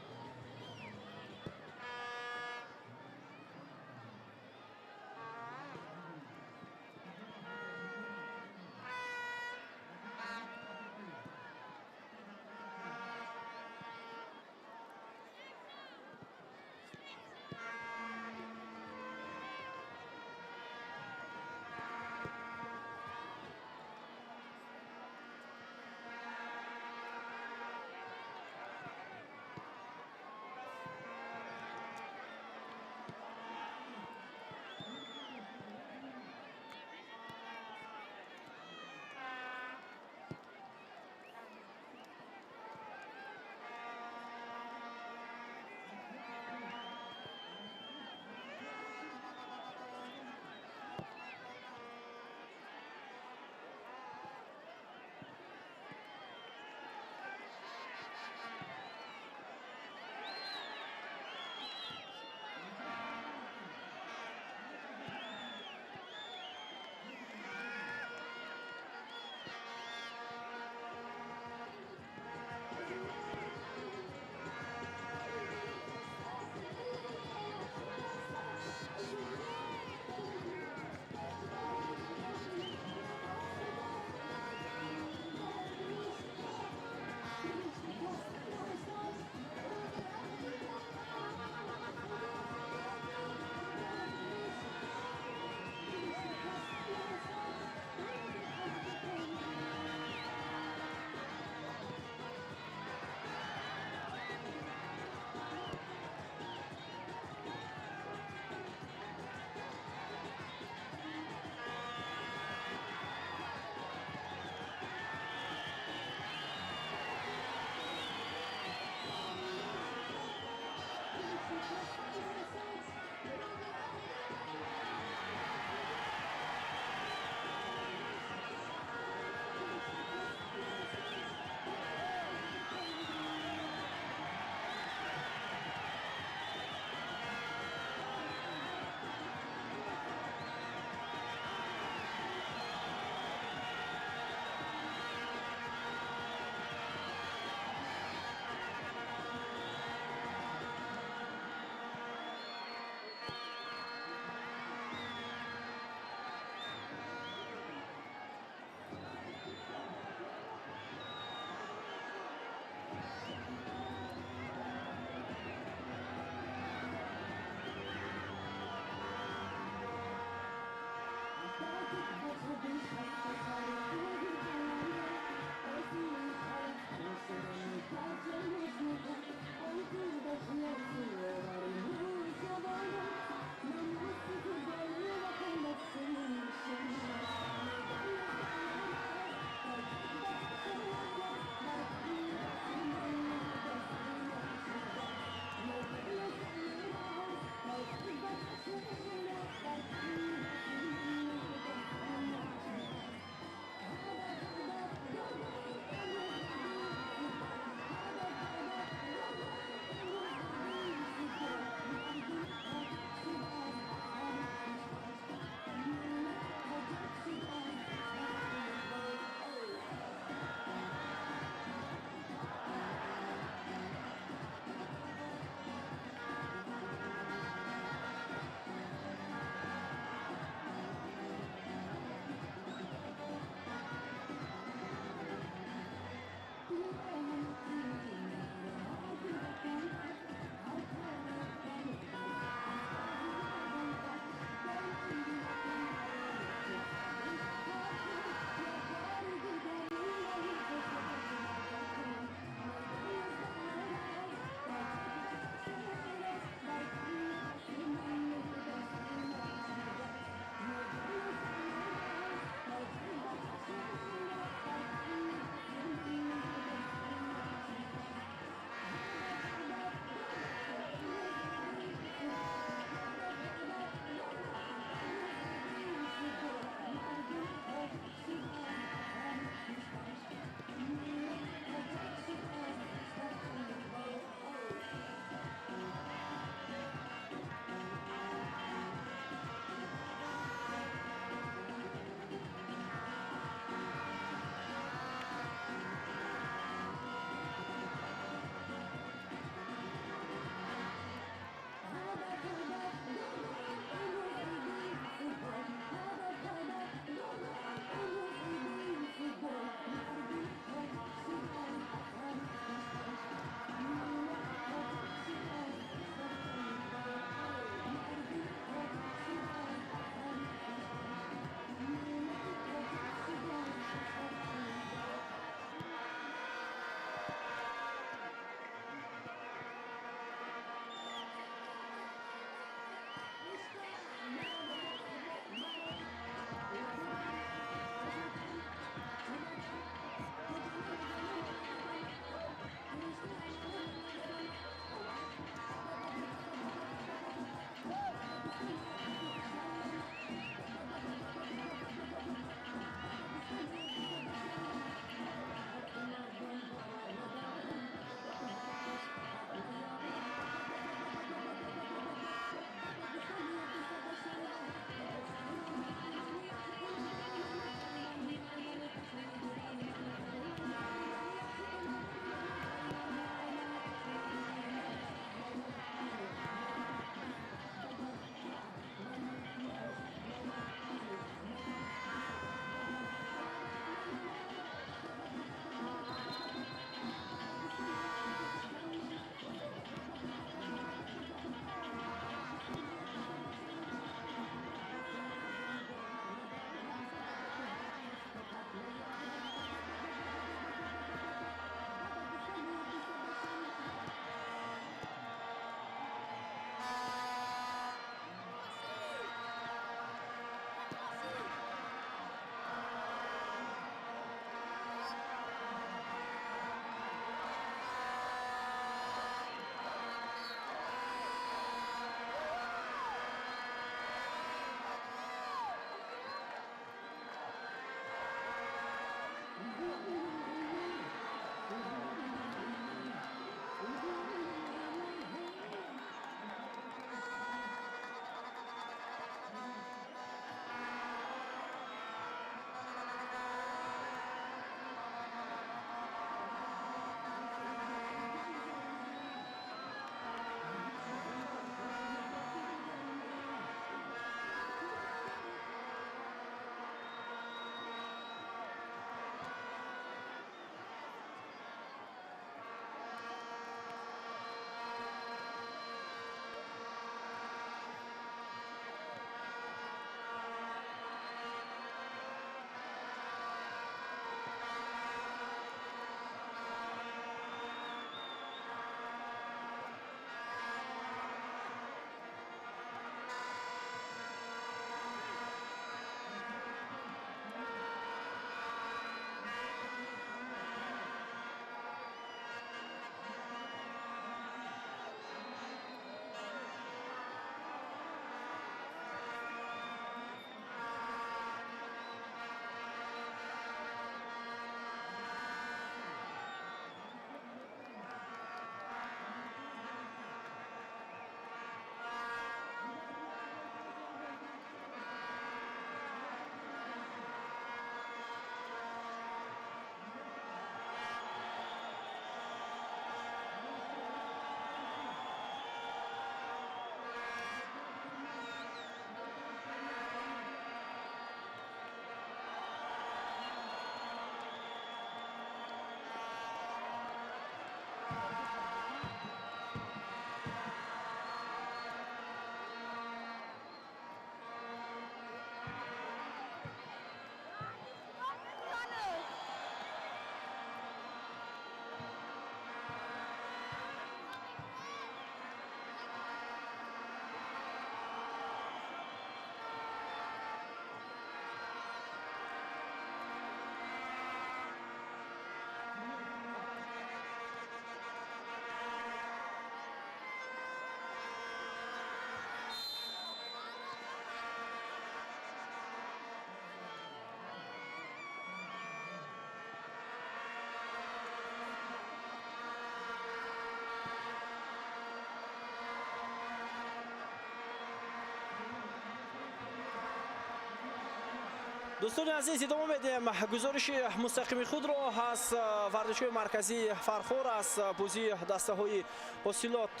دوستان عزیز ادامه میدیم گزارش مستقیم خود را از ورزشگاه مرکزی فرخور از بازی دسته های حاصلات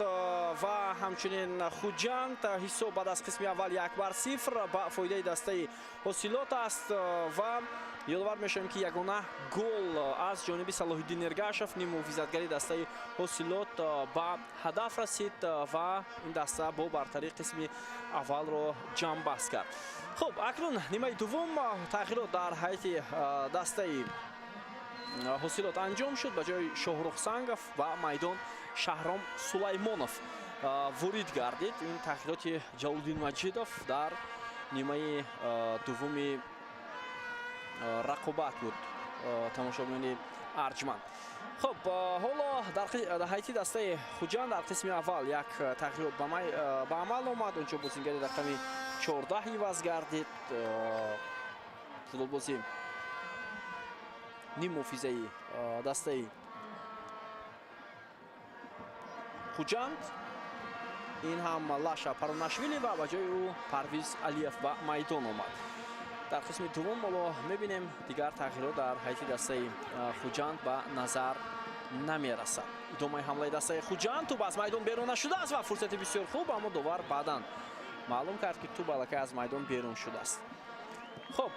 و همچنین خوجند. حساب بعد از قسم اول 1-0 با فایده دسته حاصلات است و یادآور میشم که یگانه گل از جانب صلاح الدین ارگاشف نیم محافظتگری دسته حاصلات با هدف رسید و این دسته با برتری قسم اول را جمع بست کرد. خب اکنون نیمه دوم تغییرات در هیئت دسته حاصلات انجام شد. به جای شاهرخ سنگف و میدان شهرام سلیمانوف ورود گردید. این تغییرات جلال‌الدین مجیدوف در نیمه دوم رقابت بود تماشاگران ارجمند. خب حالا در هیئت دسته خوجند در قسم اول یک تغییرات به عمل آمد. اونجا بازیگری رقم 14 عوض گردید. فوتبالبازی نیم محافظه دسته خوجند این هم لاشا پاروناشویلی و به جای او پرویز علیف به میدان آمد. در قسم دوم ما میبینیم دیگر تغییرات در هیئت دسته خوجند به نظر نمیرسد. ادامه حمله دسته خوجند توپ از میدان بیرون نشده است و فرصت بسیار خوب، اما دوباره بعداً معلوم کرد که توپ الکی از میدان بیرون شده است. خب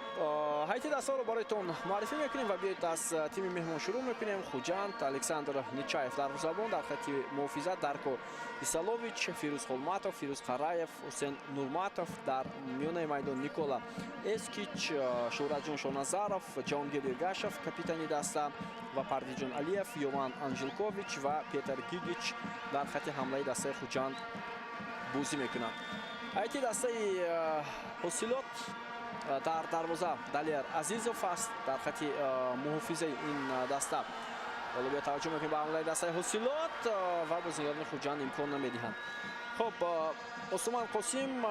هیئت دسته رو برایتون معرفی میکنیم و بیایید از تیم مهمان شروع میکنیم. خوجند الکساندر نیچایف در زبان، در خط محافظت درکو ایسالوویچ، فیروز خولماتوف، فیروز قرایف، حسین نورماتوف، در میانه میدان نیکولا اسکیچ، شهرتجان شونازارов، جهانگیر ارگاشف کاپیتانی دسته و پرویز علیف، یومان انجلکوویچ و پیتر گیگیچ در خط حمله دسته خوجند بازی میکنند. هیئت دسته حاصلات در دروازه دلیر عزیزوف است، در خط محافظه این دسته حالا به توجه میکنیم به حمله دسته حاصلات و بازیگران خوجند امکان نمیدهند. خب عثمان قاسم،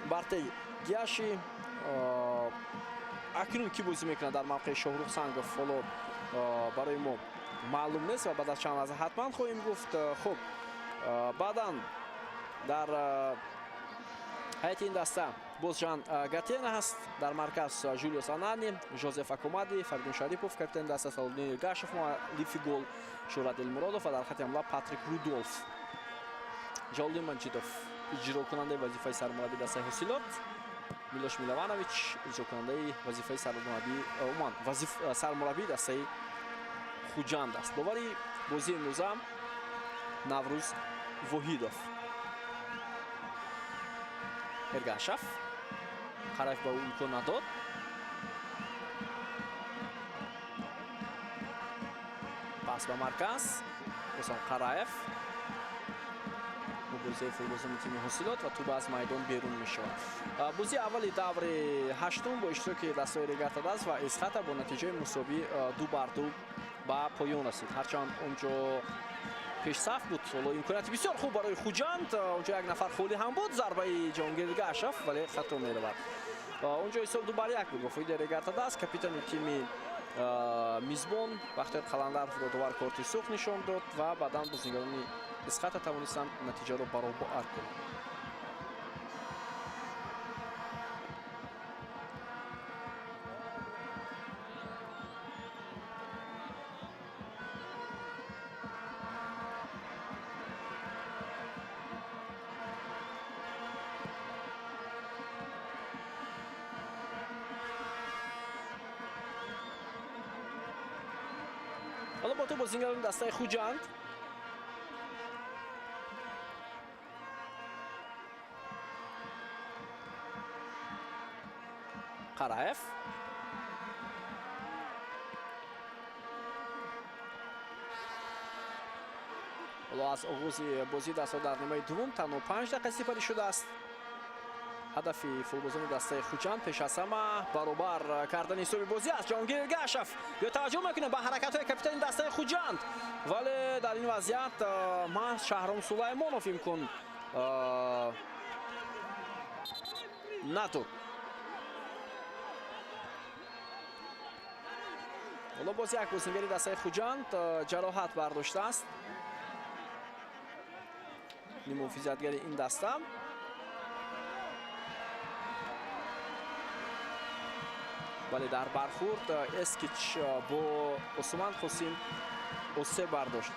برتی گیاشی اکنون کی بازی میکنه در موقع شاهرخ سنگف حالا برای ما معلوم نیست و بعد از چند لحظه حتما خواهیم گفت. خب بعدا در هیئت این دسته بوزجان گاتین هست، در مرکز جولیوس آنانی، جوزف اکومادی، فریدون شریپوف کاپیتان دسته، صلاح‌الدین ارگاشف مؤلف گل، شهرت دلمرادوف و در خط حمله پاتریک رودولف. جلال‌الدین مجیدوف اجرا کننده وظیفه سرمربی دسته حاصلات، میلوش میلوانویچ اجرا کننده وظیفه سرمربی دسته خوجند است. دوباره بازی امروزه نوروز وحیدوف، ارگاشف قرایف به او امکان نداد، پاس به مرکز حسین قرایف، مبارزه فوتبالبازان تیم حاصلات و توپ از میدان بیرون میشود. بازی اولی دور هشتم با اشتراک دسته رگاتا دست و اسخط با نتیجه مساوی 2-2 به پایان رسید. هرچند اونجا پیش صف بود، حالا امکانات بسیار خوب برای خوجند، اونجا یک نفر خالی هم بود، ضربه جهانگیر ارگاشف ولی خطا میرود. اونجا حساب 2-1 بود با فایده رگاتا دست. کاپیتان تیم میزبان بختیار قلندر دوباره کارت سرخ نشان داد و بعدا بازیگران اسخط توانستند نتیجه را برابر کنند. حالا با تو بازیگران دسته خوجند قرایف، حالا از آغاز بازی دسته در نیمه دوم تنها 5 دقیقه سپری شده است. هدف فوتبالبازان دسته خوجند پیش از همه برابر کردن حساب بازی است. جهانگیر ارگاشف یا توجه میکنه به حرکت کاپیتان دسته خوجند، ولی در این وضعیت ما شهرام سلیمانوف امکان نداد. حالا باز یک بازیگری دسته خوجند جراحت برداشته است. نیم محافظتگری این دسته ولی در برخورد اسکیچ با عثمان قاسم اوسه برداشت.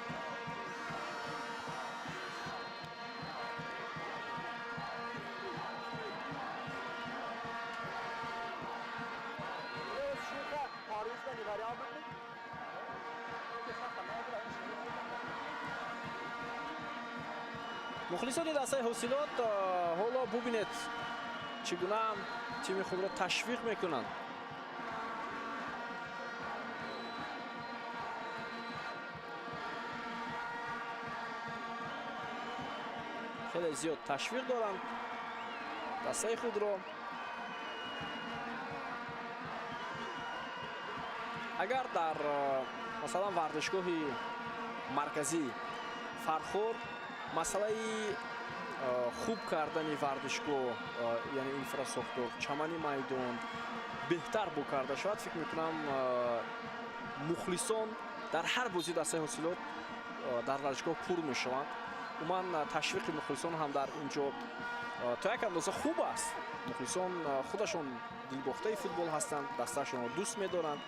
مخلصان دسته حاصلات حالا ببینید چگونه تیم خود را تشویق میکنند. خیلی زیاد تشویق دارند دسته خود را. اگر در مثلا ورزشگاه مرکزی فرخور مسئله خوب کردن ورزشگاه یعنی اینفراستراکچور چمنی میدان بهتر بکرده شود، فکر میکنم مخلصان در هر بازی دسته حاصلات در ورزشگاه پر میشوند. من تشویق مخلصان هم در اینجا تا یک اندازه خوب است. مخلصان خودشون دلباخته فوتبال هستند، دستهشون رو دوست میدارند،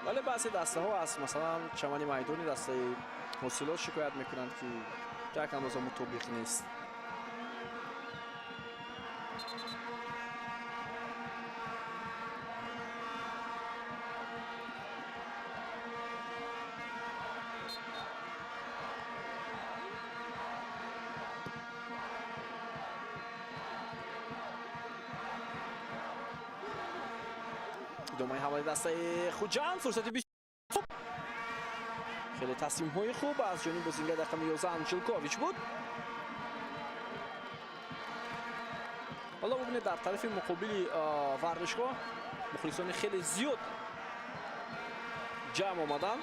ولی بعضی دسته ها از مثلا چمنی میدانی دسته حاصلات شکایت میکنند که یک اندازه مطابق نیست. ادامه حمله دسته خوجان، فرصتی بیشتر خیلی تصمیم های خوب از جانب بازیکن رقم 11 انجلکوویچ بود. حالا ببینید در طرف مقابل ورزشگاه مخلصان خیلی زیاد جمع آمدن.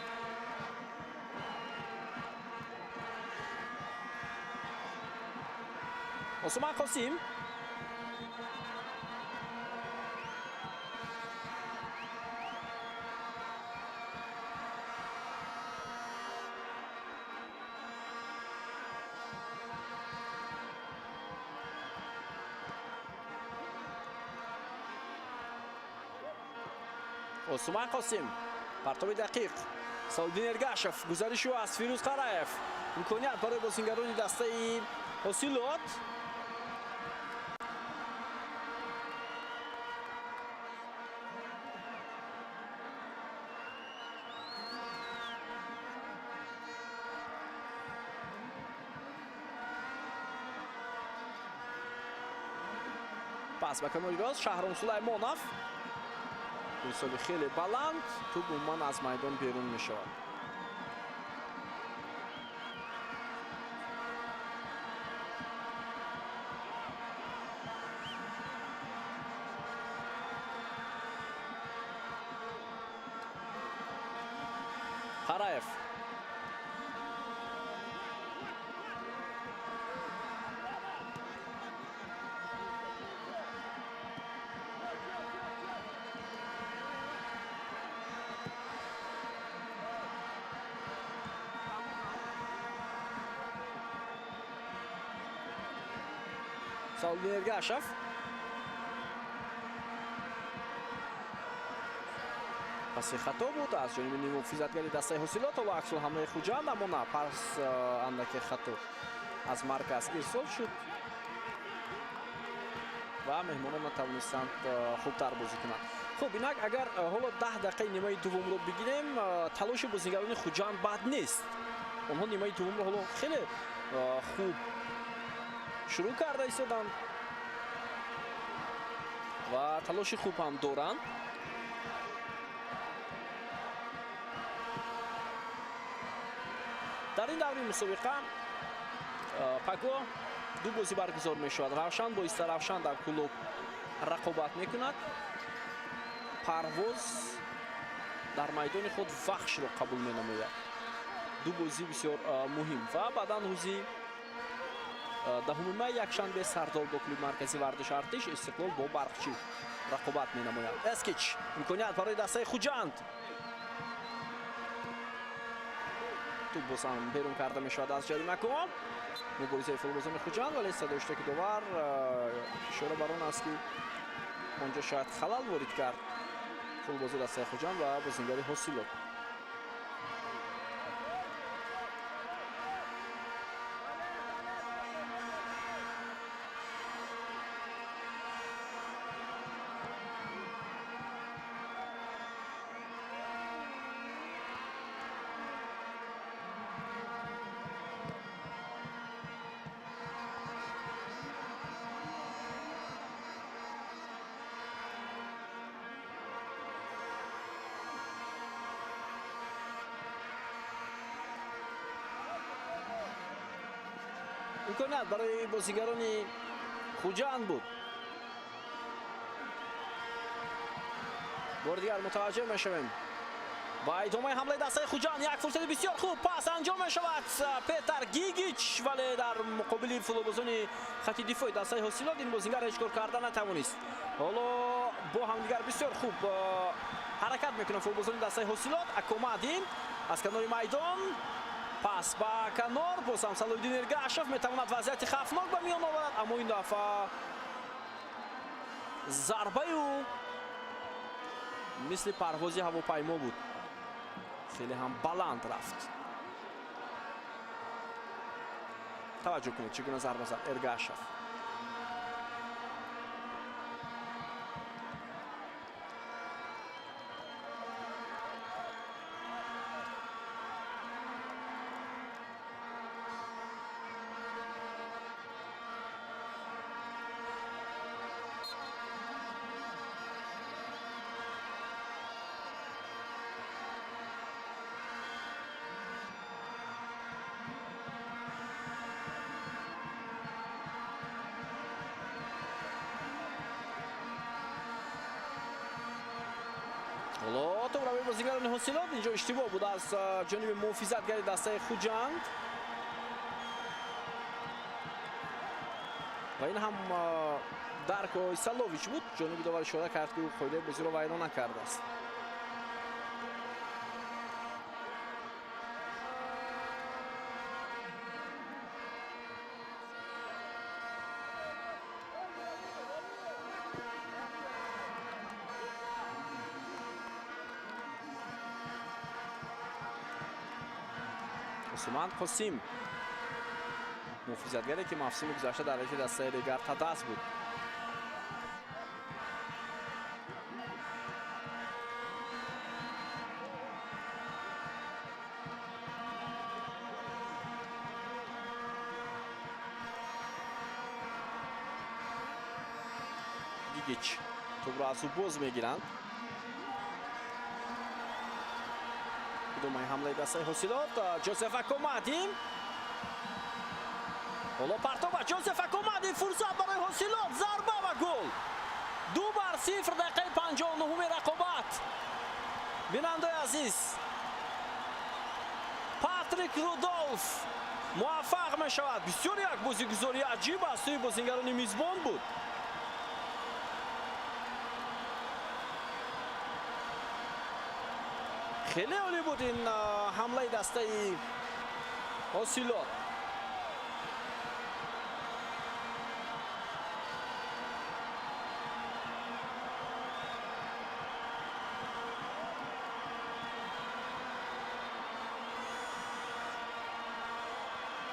عثمان قاسم عثمان قاسم پرتاب دقیق سالدین ارگاشف، گزارش او از فیروز قرایف، امکانیت برای بازیکنان دسته حاصلات. پس به کناری راست شهرام سلیمانوف، فرصت خیلی بلند، توپ عموما از میدان بیرون می شود. قرایف سالدین ارگاشف، پس خطا بود از جانب نیمه محافظتگری دسته حاصلات و عکس العمل خوجان، اما نه، پس اندک خطا از مرکز ارسال شد و مهمانان نتوانستند خوبتر بازی کنند. خب اینک اگر حالا 10 دقیقه نیمه دوم رو بگیریم، تلاش بازیکنان خوجان بد نیست. آنها نیمه دوم رو حالا خیلی خوب شروع کرده ایستادند و تلاش خوب هم دارند. در این دوره مسابقه پاکو دو بازی برگزار می شود. روشن با ایست روشن در کلوب رقابت می کند. پرواز در میدان خود وخش را قبول می نماید. دو بازی بسیار مهم و بعدا روزی دهم مای یکشنبه سردار با کلوب مرکزی ورزش ارتش استقلال با برقچی رقابت می نماید. اسکیچ امکانیت برای دسته خوجند، توپ باز هم بیرون کرده می شود از جریمه کن. مبارزه فوتبالبازان خوجند، ولی صدای اشتراک داور اشاره بر آن است که اونجا شاید خلل وارد کرد فوتبالبازی دسته خوجند و بازیگر حاصلات. امکانات برای بازیگران خوجند بود. بار دیگر متوجه میشویم با ادامه حمله دسته خوجند. یک فرصت بسیار خوب پاس انجام می شود پیتر گیگیچ، ولی در مقابل فوتبالبازان خط دفاعی دسته حاصلات این بازیگر هیچ کار کردن نتوانست. حالا با همدیگر بسیار خوب حرکت میکنن فوتبالبازان دسته حاصلات. اکومادی از کنار میدان پاس با کنار، باز هم صلاح‌الدین ارگاشف میتواند وضعیت خطرناک به میان آورد، اما این دفعه ضربه او مثل پروازی هواپیما بود، خیلی هم بلند رفت. توجه کنید چگونه ضربه زد ارگاشف. حالا تو برای بازیگران حاصلات اینجا اشتباه بود از جانب محافظتگر دسته خوجند و این هم درک ایسالوویچ بود. جانبی داور اشاره کرد که او قاعده بازی را ویران نکرده است. عثمان قاسم محافظتگری که موسم گذشته در حیط دسته دیگر تدست بود. گیگیچ توپ را از او باز میگیرند. ادامه حمله دسته حاصلات جوزف اکومادی. حالا پرتاب جوزف اکومادی، فرصت برای حاصلات، ضربه و گل. 2-0 دقیقه 59 رقابت. بیننده عزیز پاتریک رودولف موفق می شود. بسیار یک بازیگزاری عجیب است توی بازیگران میزبان بود. خیلی عالی بود این حمله دسته حاصلات.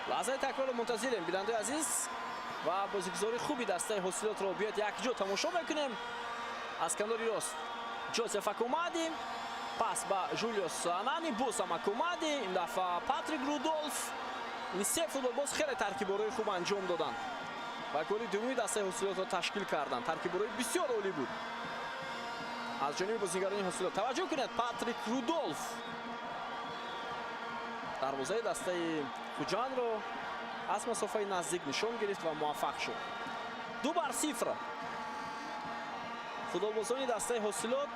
لحظه تکرار منتظریم بیننده عزیز و بازیگزاری خوبی دسته حاصلات رو بیاد یک جا تماشا میکنیم. از کنار راست جوزف اکومادی، پاس با جولیوس انانی، باز هم اکومادی، این دفعه پاتریک رودولف. این سه فوتبالباز خیلی ترکیب‌های خوب انجام دادن و گل دومی دسته حاصلات را تشکیل کردن. ترکیب‌های بسیار عالی بود از جانب بازیگران حاصلات. توجه کنید پاتریک رودولف دروازه دسته خوجند رو از مسافه نزدیک نشان گرفت و موفق شد. 2-0 فوتبالبازان دسته حاصلات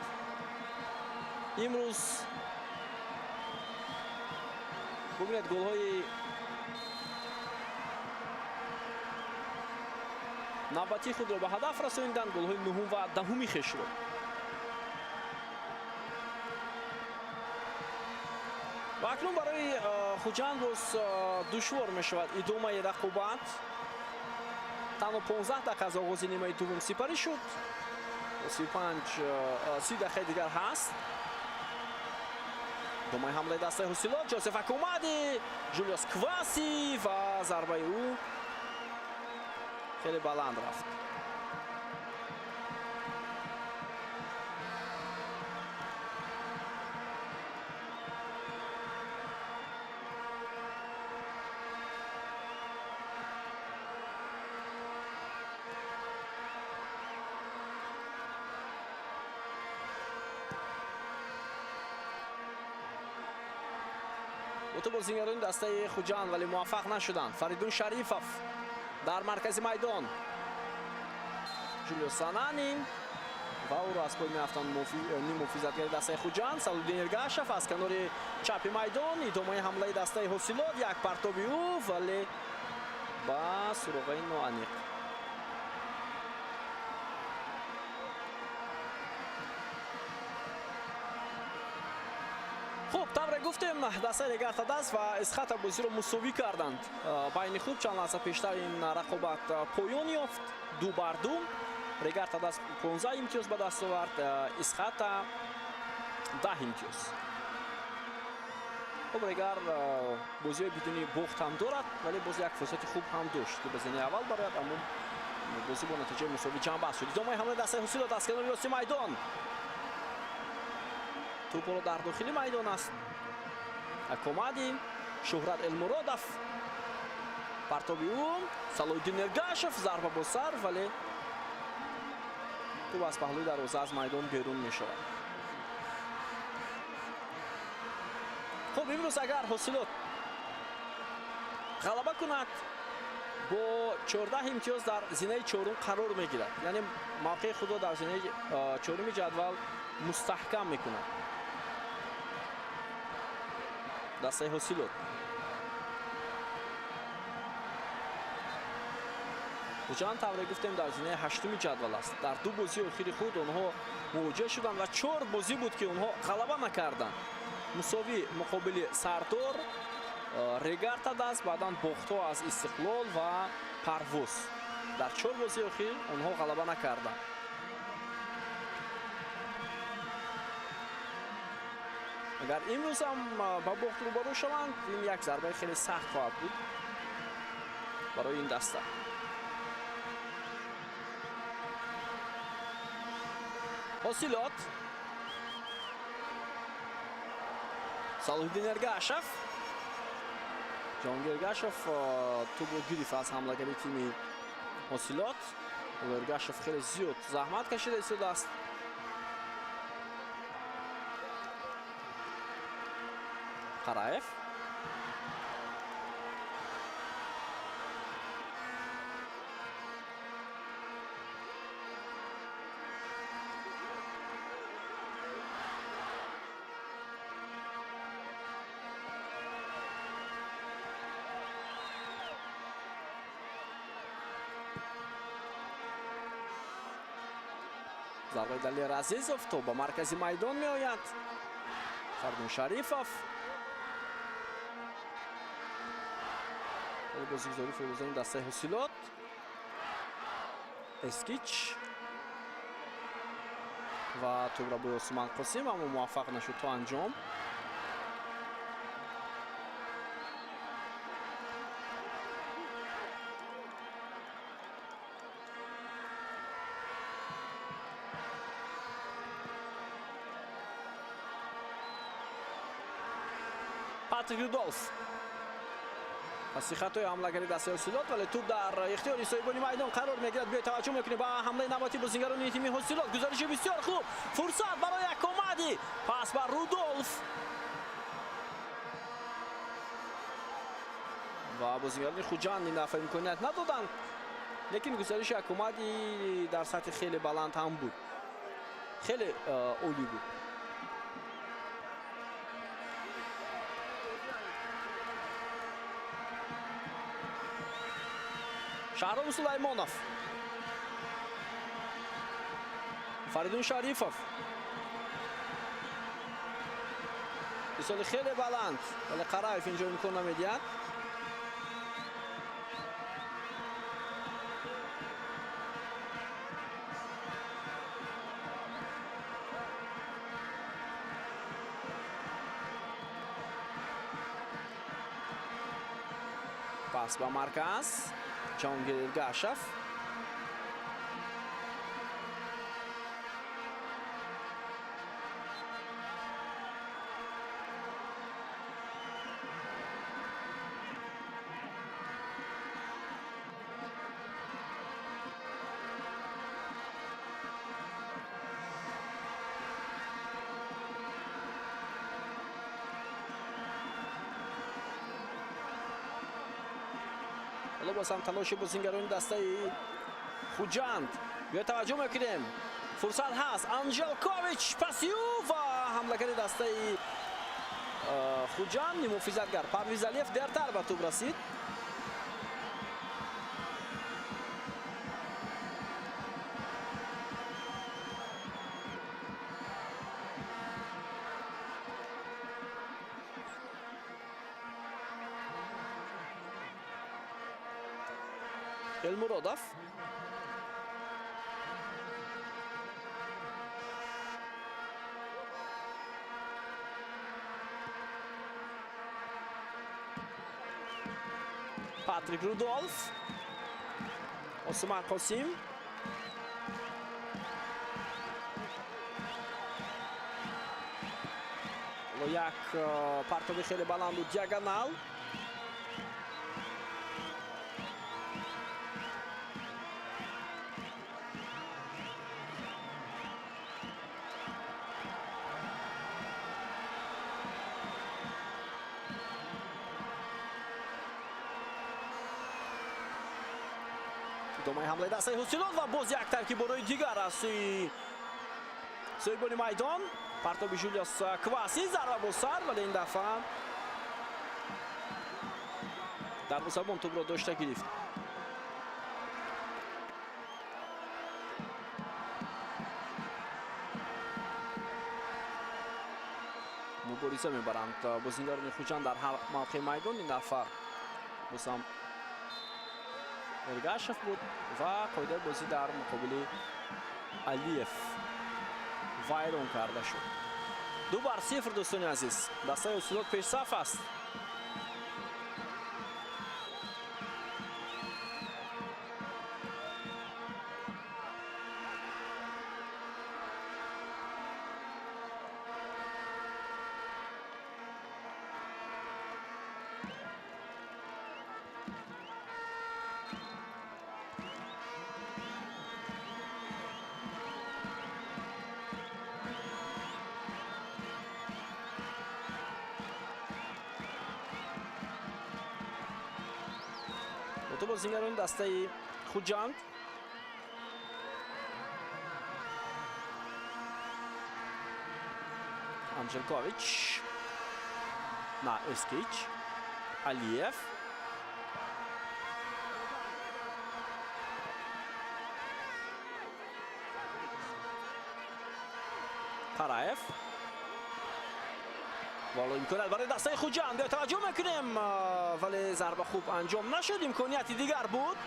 امروز ببینید گل‌های نوبتی خود را به هدف رساندن. گل‌های نهم و دهمی خویش را و اکنون برای خوجند باز دشوار می شود ادامه رقابت. تنها 15 دقیقه از آغاز نیمه دوم سپری شد 30 دقیقه دیگر هست. دومای حمله دسته حسیلات، جوزف اکومادی، جولیوس کواسی و ضربه او خیلی بلند رفت. تو بازیگران دسته خوجان ولی موفق نشدند. فریدون شریفов در مرکز میدان، جولیوس سانانی و او را از پای میافتند نیم محافظتگر دسته خوجان. سالودین ارگاشف از کنار چپ میدان. ادامه حمله دسته حسیلات، یک پرتابی او ولی با سراغ ناانیق. خوب طبعا گفتیم دسته ریگارتا دست و اسخط بازی رو مساوی کردند. بین خوب چند لحظه پیشتر این رقابت پایان یافت، 2-2. ریگارتا دست 15 امتیاز به دست آورد، اسخط 10 امتیاز. خب ریگار بازی بدون باخت هم دارد ولی بازی یک فرصت خوب هم داشت که بزنی اول برایت، اما بازی با نتیجه مساوی جمع بحث شد. ادامه حمله دسته حسیلات از کنار راست میدان. توپ رو در داخل میدان است. اکومادی، شهرت المرادов، پرتابی او، سالودین ارگاشف، ضربه با سر ولی توپ از پهلوی دروازه از میدان بیرون می شود. خب امروز اگر حسیلات غلبه کند با 14 امتیاز در زینه چهارم قرار می گیرد، یعنی موقع خود در زینه چهارم جدول مستحکم می کند دسته حسیلات. خوجان طبعا گفتیم در زینه هشتم جدول است. در دو بازی اخیر خود آنها مواجه شدند و 4 بازی بود که آنها غلبه نکردند. مساوی مقابل سردار، ریگارتا دست، بعداً باخت‌ها از استقلال و پرواز. در 4 بازی اخیر آنها غلبه نکردند. اگر امروز هم با باخت روبرو شوند، این یک ضربه خیلی سخت خواهد بود برای این دسته. حسیلات، سالودین ارگاشف، جهانگیر ارگاشف توپ رو گرفت از حمله‌گری تیم حسیلات. ارگاشف خیلی زیاد زحمت کشیده ایستاده است. قرائف، ضربه دلیر عزیزов تو به مرکز میدان می آید. فریدون شریفов بازیگزاری فروزان دسته حسیلات. اسکیچ و توپ را به عثمان قاسم، اما موفق نشد تا انجام. پاتریک رودولف پس خطای حمله‌گری دسته حسیلات، ولی توپ در اختیار سایبانی میدان قرار میگیرد. بیاید توجه میکنیم با حمله نباتی بازیگران تیم حسیلات. گزارش بسیار خوب، فرصت برای اکومادی، پاس بر رودولف و بازیگران خوجان این دفعه امکانیت ندادند، لیکن گزارش اکومادی در سطح خیلی بلند هم بود، خیلی عالی بود. شهرام سلیمانov، فریدون شریفov، ایستاده خیلی بلند ولی قرائف اینجا امکان نمیدید. پاس با مرکز جهانگیر ارگاشف. باز هم تلاش بازیگران دسته خوجند. بیا توجه میکنیم فرصت هست. انجلکوویچ پاسیو و حمله‌گر دسته خوجند. محافظتگر پرویز علیف درتر به توپ رسید. المرادف پاتریک رودولف عثمان قاسم یک پرتابی خیلی بلند و دیاگونال. دومای حمله دسته حسینات و باز یک ترکیب برای دیگر از سوی میدان. پرتاب جولیوس کواسی ضربه با سر، ولی این دفعه در مسابقه توپ را داشته گرفت. مبارزه میبرند بازیگران خوجند در موقع میدان. این دفعه بازم ارگاشف بود و قاعده بازی در مقابل علیف وایرون کرده شد. 2-0 دوستان عزیز. دسته حصولات پیش صف است. تو بازیگران دسته خوجند انجلکوویچ، نه اسکیچ، علیف، قرایف والا امکانیت برای دسته خوجند. به توجه میکنیم ولی ضربه خوب انجام نشد. امکانیتی دیگر بود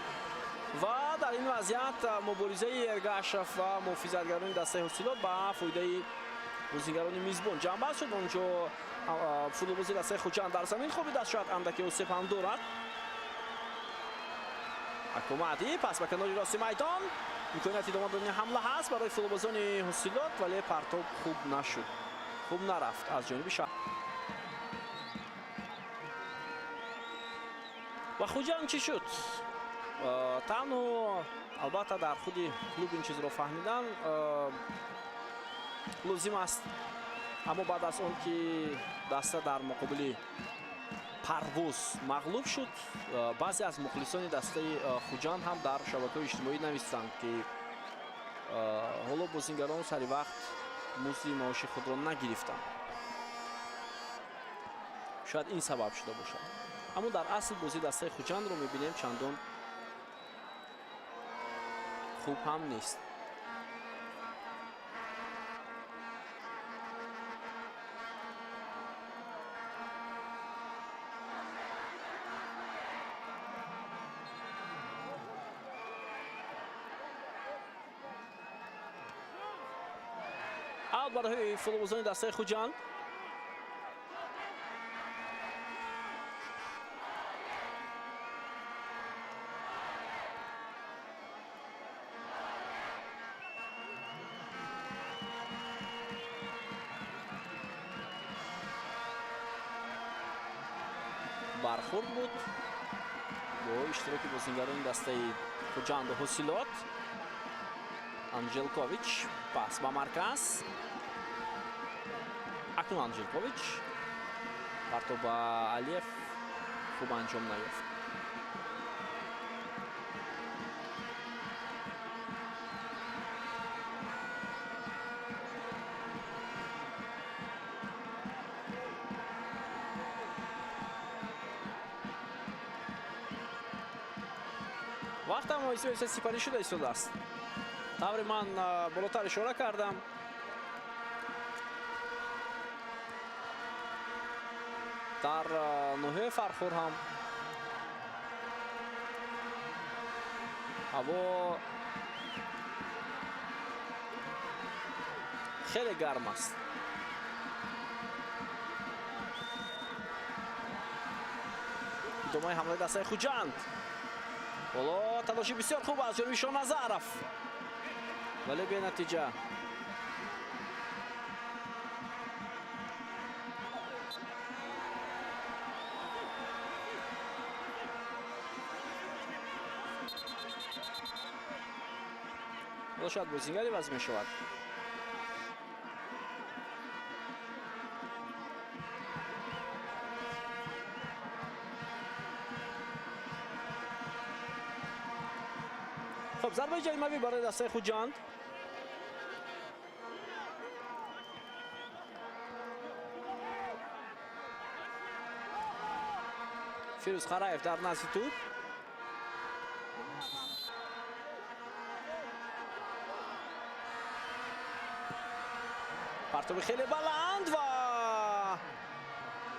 و در این وضعیت مبارزه ارگاشف و محافظتگران دسته حصولات با فایده بازیگران میزبان جنبه شد. اونجا فوتبالبازی دسته خوجند در زمین خوبی دست شد، اندکی اوسیپ هم دارد. حکومتی پس به کناری راستی میدان. امکانیتی دوم دادن حمله هست برای فوتبالبازان حصولات ولی پرتاب خوب نشد، خوب نرفت از جانب شهر. و خوجند چی شد؟ تنها البته در خود کلوب این چیز رو فهمیدن لازم است، اما بعد از اون که دسته در مقابل پرواز مغلوب شد، بعضی از مخلصان دسته خوجند هم در شبکه اجتماعی نوشتند که حالا بازیگران سری وقت مزد معاش خود را نگرفتند. شاید این سبب شده باشد، اما در اصل بازی دسته خوجند رو میبینیم چندان خوب هم نیست. اوت برای فوتبالبازان دسته خوجند. бархурд буд бо иштироки бозингарони дастаи хуҷанду ҳосилот. Анжелкович пас ба марказ. акнун Анжелкович партов ба Алиев хуб анҷом наёфт. вақтам оҳиста сипарӣ шуда истодааст. тавре ман болотар ишора кардам. дар ноҳияи фархор ҳам ҳаво хеле гарм аст. идомаи ҳамлаи дастаи хуҷанд. боло талоши бисёр хуб аст ҷониби Шоназаров, вале бенатиҷа. шояд бозингари ваз мешавад. خب ضربه جریمه‌ای برای دسته خوجاند. فیروز خراєв در نزد توپ. پرتابی خیلی بلند و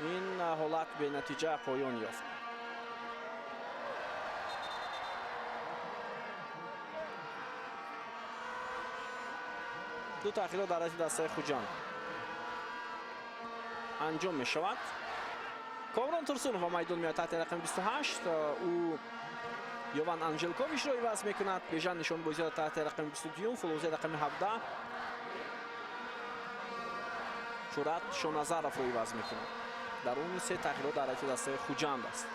این حالت به نتیجه پایان یافت. دو تأخیرات در دسته خوجان انجام می شود. کامران ترسونов و میدان میاد تحت رقم 28. او یوان انجلکوویچ رو عوض میکند. بیژن نشان بازی تحت رقم 22. فلوزه رقم 17. چورت شونازارов رو عوض میکند. در اون سه تغییرات در دسته خوجاند است.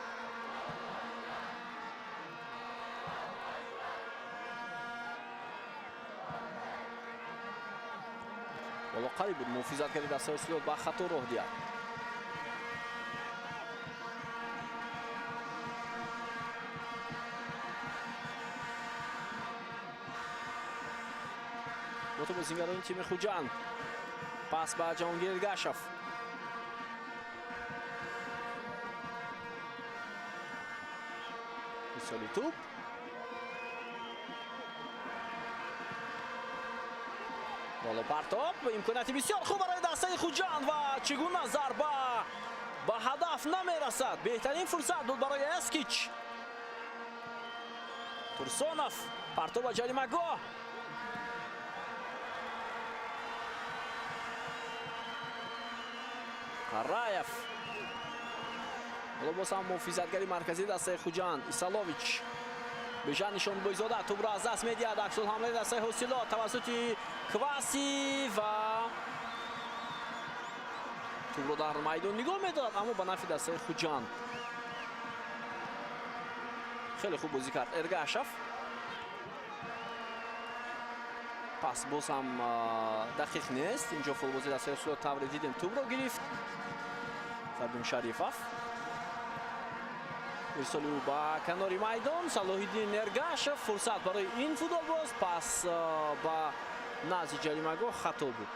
والا قریب بود محافظت کرد دسته اسلوت با خطا راه داد. تو بازیگران تیم خوجاند. پاس به جهانگیر ارگاشف. بسیاری توپ. بالا پرتاب و امکاناتی بسیار خوب برای دسته خوجاند و چگونه ضربه به هدف نمیرسد. بهترین فرصت بود برای اسکیچ. ترسونov پرتاب جریمه‌گاه. خراєв. باز هم محافظتگری مرکزی دسته خوجاند. ایسالوویچ. بیژن نشان بایزاده توپ را از دست می‌دهد. عکس‌الحمله دسته حاصلات توسط کواسی و توپ را در میدان نگاه می‌دارد اما به نفع دسته خوجاند. خیلی خوب بازی کرد ارگاشف. پس باز هم دقیق نیست. اینجا فول بازی دسته حاصلات تبریز دیدیم توپ را گرفت. فردون شریفов. ارسال او با کناری میدان. صلاح‌الدین ارگاشف. فرصت برای این فوتبالباز. پس با نزد جریمه‌گاه خطا بود.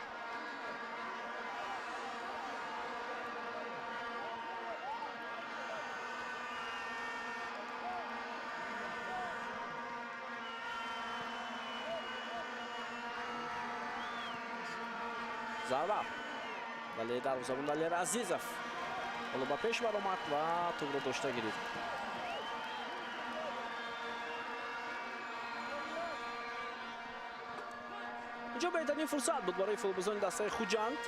ضربه ولی دروازه‌بان دلیر عزیزов حالا با پیش برآمد و توپ را داشته گرفت. اینجا بهترین فرصت بود برای فوتبالبازان دسته خوجاند.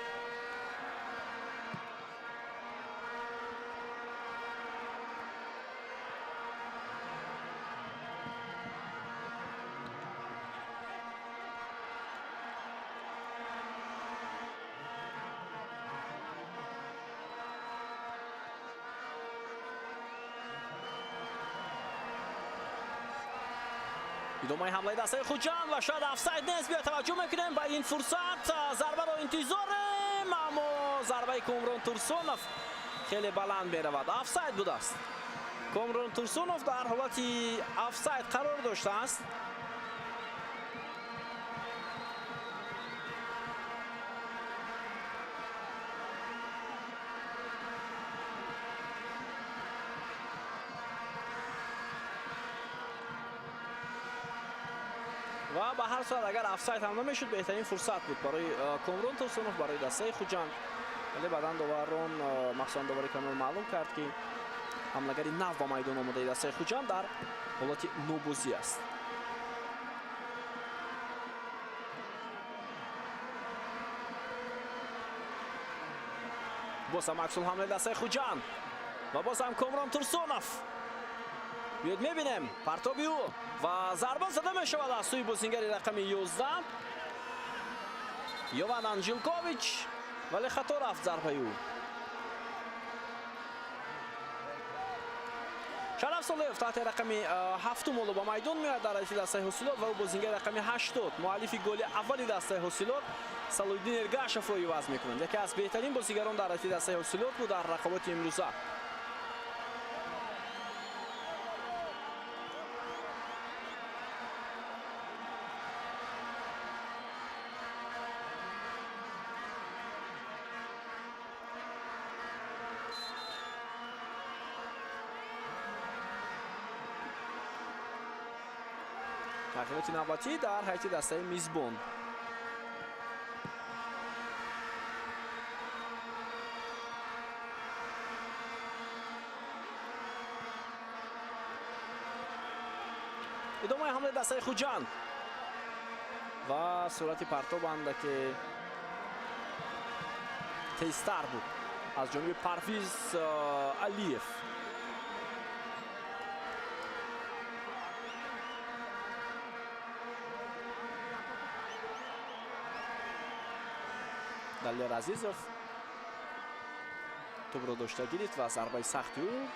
ادامه حمله دسته خوجان و شاید افساید نیست. بیا توجه میکنیم به این فرصت. ضربه رو انتظاریم، اما ضربه کامران تورسونوف خیلی بلند میرود. افساید بوده است. کامران تورسونوف در حالت افساید قرار داشته است. و به هر صورت اگر افساید هم نمیشد بهترین فرصت بود برای کامران تورسونوف برای دسته خوجان. ولی بعداً داوران مخصوصاً داور کانال معلوم کرد که حملگری نو با میدان آمده دسته خوجان در حالت نوبازی است. باز هم عکس الحمله دسته خوجان و باز هم کامران تورسونوف. بیاید میبینیم پرتابی او و ضربه زده می شود از سوی بازیگر رقم 11 یوان انجیلکوویچ، ولی خطا رفت ضربه او. شرف سالیف تحت رقم 7 مولو با میدان میاد در حیطی دسته حاصلات و او بازیگر رقم 80 مؤلف گل اولی دسته حاصلات صلاح‌الدین ارگاشف رو عوض میکنند. یکی از بهترین بازیگران در حیطی دسته حاصلات بود در رقابت امروزه. تغییرات نوبتی در حیطی دسته میزبان. ادامه حمله دسته خوجان و صورت پرتاب اندک تیستر بود از جانب پرویز علیف. دلیر عزیزوف توپ رو داشته گیرید و ضربه سختی او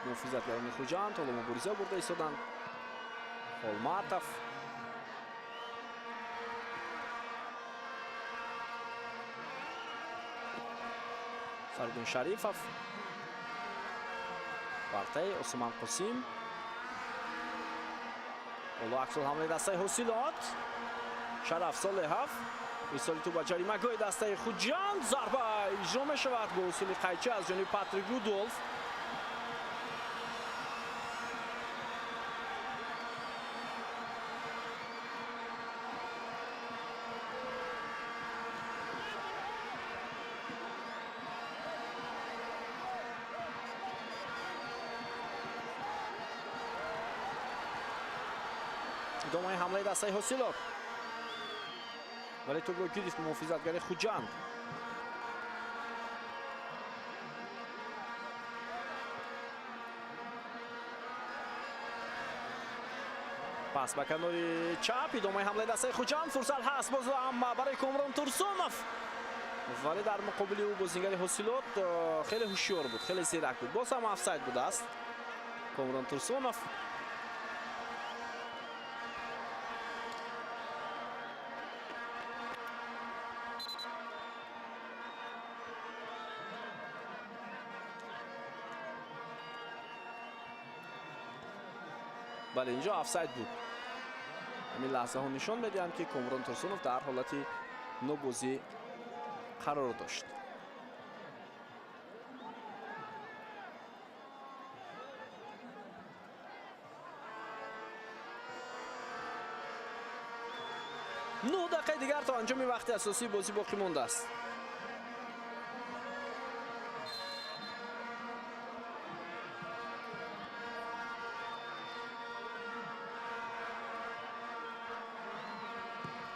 محافظتگران خوجان طول مبارزه برده ایستادند. خولماتوف فریدون شریفوف بارته عثمان قسیم اولو عکس الحمله دسته حاصلات شرف صالحوف ایستادی تو با جریمه گاه دسته خوجان. ضربه اجرا می شود با اصول قیچی از جانب پاتریک رودولف. ادامه حمله دسته حاصلات ولی توپ رو گرفت محافظتگر خوجان. پس به کنار چپ ادامه حمله دسته خوجان. فرصت هست باز هم برای کامران تورسونوف، ولی در مقابل او بازیگر حاصلات خیلی هوشیار بود، خیلی زیرک بود. باز هم افساید بوده است کامران تورسونوف. بله اینجا افساید بود. همین لحظه ها نشان میدهند که کامران تورسونوف در حالت نوبازی قرار داشت. نه دقیقه دیگر تا انجام وقت اساسی بازی باقی مانده است.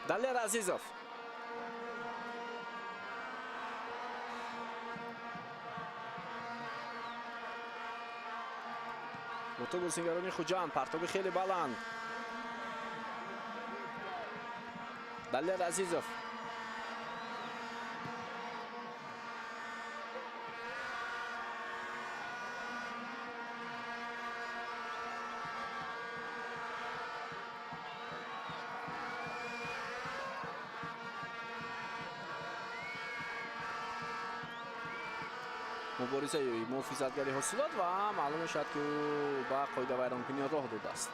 دلیر عزیزوف تو بازیگران خوجان پرتاب خیلی بلند. دلیر عزیزوف муборизаи муҳофизатгари ҳосилот ва маълум мешавад ки ӯ ба қоидавайронкунӣ роҳ додааст.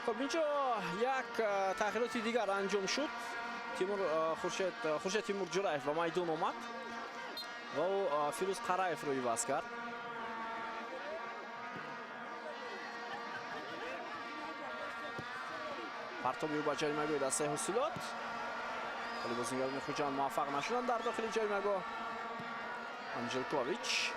خب اینجا یک تغییراتی دیگر انجام شد. خورشید تیمور جرایف به میدان آمد و او فیروز قرایف رو عوض کرد. پرتابی با جریمه‌گاه دسته حاصلات، ولی بازیگران خوجان موفق نشدند در داخل جریمه‌گاه. انجلکوویچ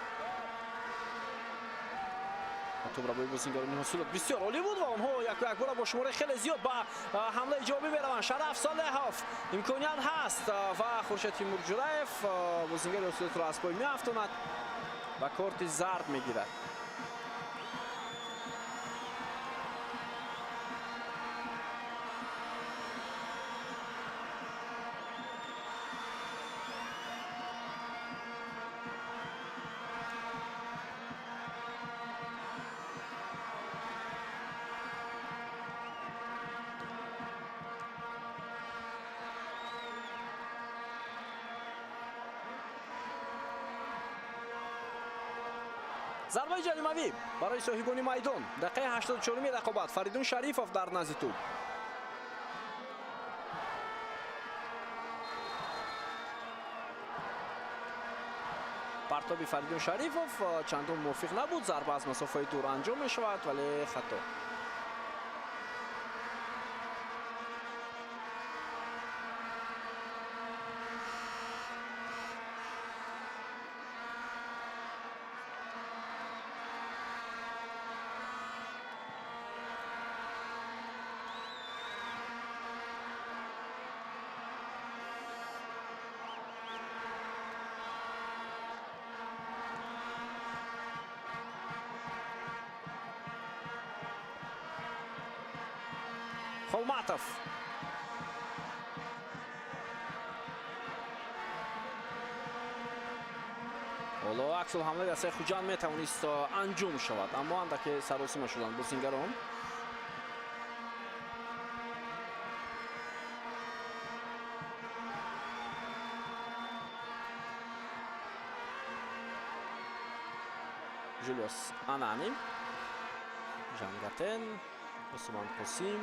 توپ را به بازیگران حاصلات بسیار عالی بود و آنها یک گل با شماره خیلی زیاد با حمله ایجابی میروند. شرف صالحوف امکانیت هست و خورشید تیمور جرایف بازیگر حاصلات را از پای میافتاند و کارت زرد میگیرد. ضربه جریمه‌ای برای صاحبان میدان. دقیقه 84 رقابت. فریدون شریفوف در نزد توپ. پرتاب فریدون شریفوف چندان موفق نبود. ضربه از مسافه دور انجام می شود ولی خطا. خلماتوف حالا عکس الحمله دسته خوجان میتوانست انجام شود اما اندک سراسیمه شدند بازیگران. جولیوس آنانی، جانگاتن، عثمان قاسم،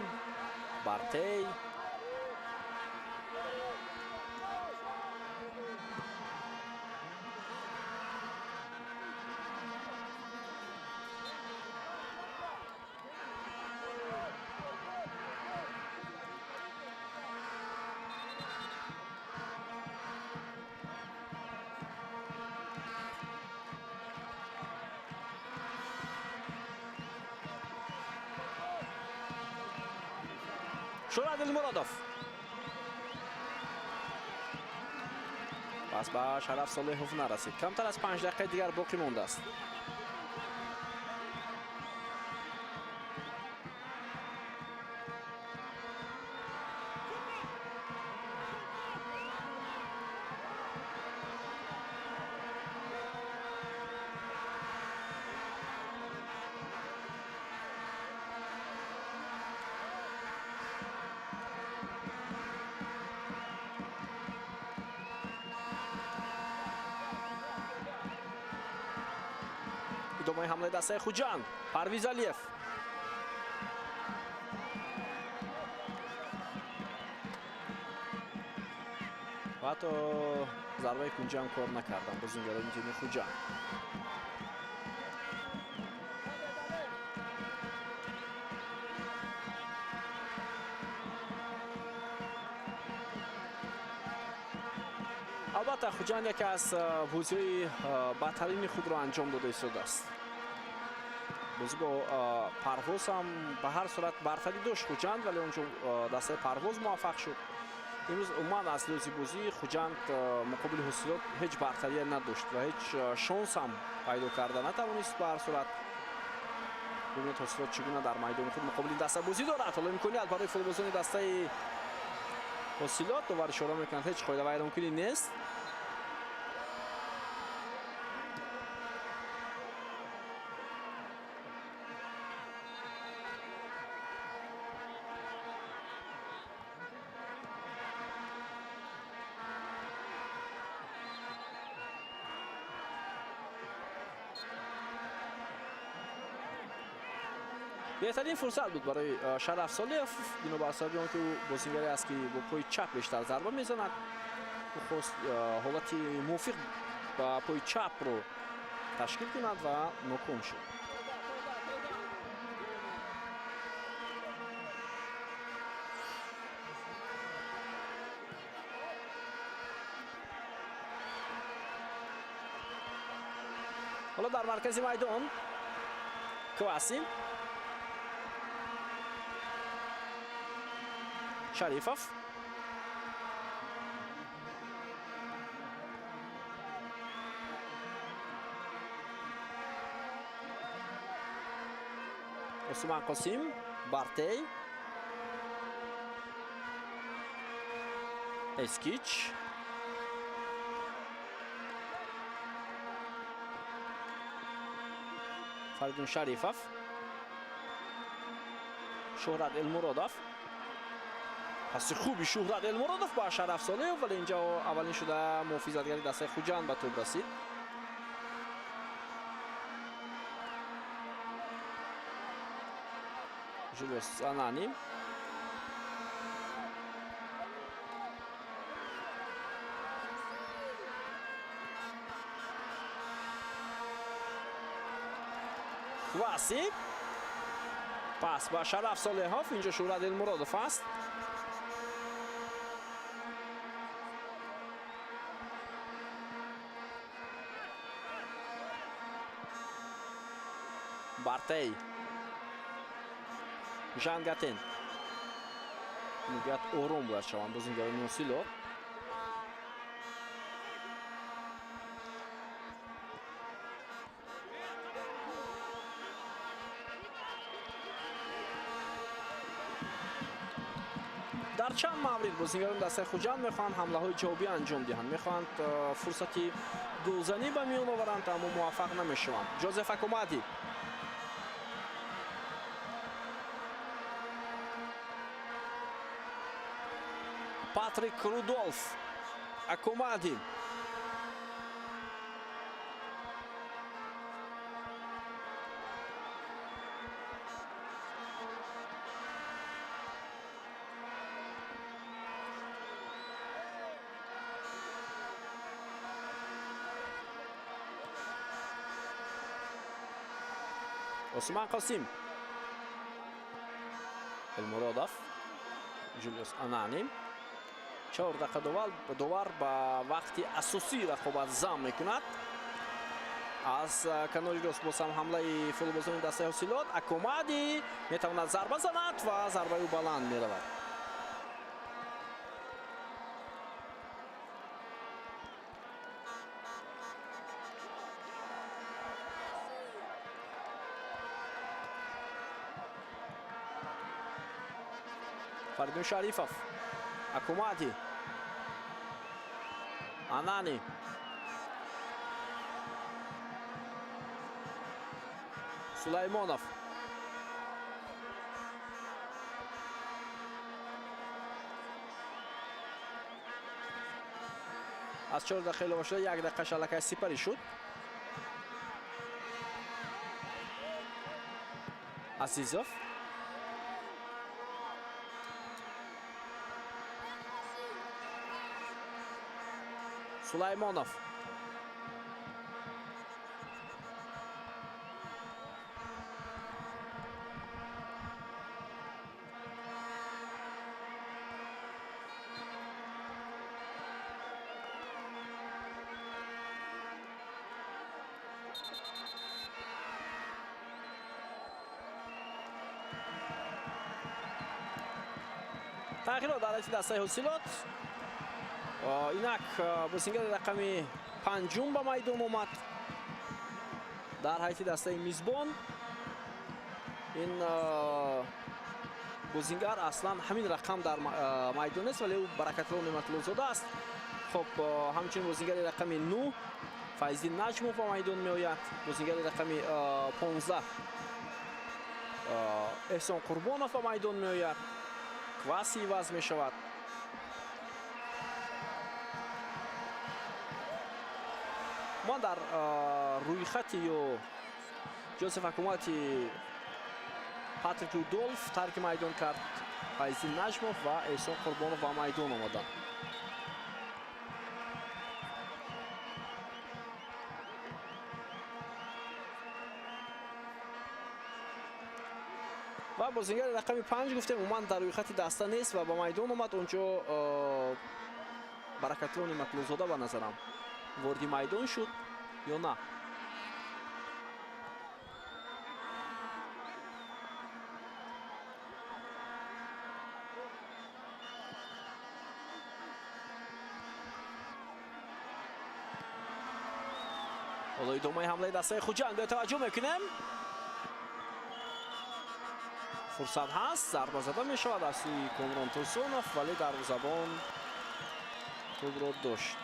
بارتی، شورا دلمرادوف. پس به شرف صالحوف نرسید. کمتر از 5 دقیقه دیگر باقی مانده است. ادامه حمله دسته خوجان. پرویز علیف. و حتی ضربه کنجی هم کار نکردن بازیگران تیم خوجان. البته خوجان یکی از بازی بدترین خود را انجام داده ایستاده است. بازی با پرواز هم به هر صورت برتری داشت خوجان ولی اونجا دسته پرواز موفق شد. امروز عموما از لحاظ بازی خوجان مقابل حاصلات هیچ برتری نداشت و هیچ شانس هم پیدا کرده نتوانست. به هر صورت ببینید حاصلات چگونه در میدان خود مقابل این دسته بازی دارد. حالا امکانیت برای فوتبالبازان دسته حاصلات دوباره اشاره میکنند هیچ قاعده ویرانکنی نیست. بهترین فرصت بود برای شرف سالیف بنا بر اساس آنکه او بازیگری است که با پای چپ بیشتر ضربه میزند. خواست حالت موافق با پای چپ رو تشکیل کند و ناکام شد. حالا در مرکز میدان کواسیم، شریفوف، عثمان قاسم، بارتی، اسکیچ، فریدون شریفوف، شهرت المرادوف. پس خوبی شهرت المرادوف با شرف سالیف، ولی اینجا اولین شده محافظتگری دسته خوجند به توپ رسید. جولیوس آنانی، واسی، پس با شرف سالیف اینجا شهرت المرادوف است. بارتی، ژان گاتین، میگوید آروم باید شوند بازیگر نوسیلو. در چند مورد بازیگران دسته خوجند میخوان حمله های جوابی انجام دهند، میخوان فرصتی گلزنی به میان آورند اما موفق نمیشوند. جوزف اکومادی، پاتریک رودولف، اکومادی، عثمان قاسم، المرادوف، جولیوس آنانی. 4 دقیقه دوبار با وقتی اساسی رقابت زم میکند. از کناری راست باز هم حمله فوتبالبازان دسته حاصلات. اکومادی میتواند ضربه زند و ضربه او بلند میرود. فریدون شریفوف، اکومادی، آنانی، سلیمانوف، از 4 دقیقه باشه 1 دقیقه شلکه سپری شد. عزیزوف، سلیمانوف، تغییرات در حیط دسته حاصلات. اینک بازیگر رقمی 5 به میدان آمد در حیط دسته میزبان. این بازیگر اصلا همین رقم در میدان است ولی او برکت‌الله نعمت‌الله‌زاده است. خب همچنین بازیگر رقم 9 فیض‌الدین نجموف به میدان میآید. بازیگر رقم 15 احسان قربانов به میدان میآید. کواسی عوض می شود. ما در روی خطی یا جوزف حکومتی پاتریک رودولف ترک میدان کرد. فیض‌الدین نجموف و احسان قربانov به میدان آمدند. و بازیگر رقم 5 گفتیم عموما در روی خط دسته نیست و به میدان اومد. اونجا برکت‌الله نعمت‌الله‌زاده به نظرم وارد میدان شد یا نه. حالا ادامه حمله دسته خوجند به توجه میکنیم. فرصت هست، ضربه زده می شود از سوی کامران ترسونوف ولی دروازه‌بان توپ را داشت.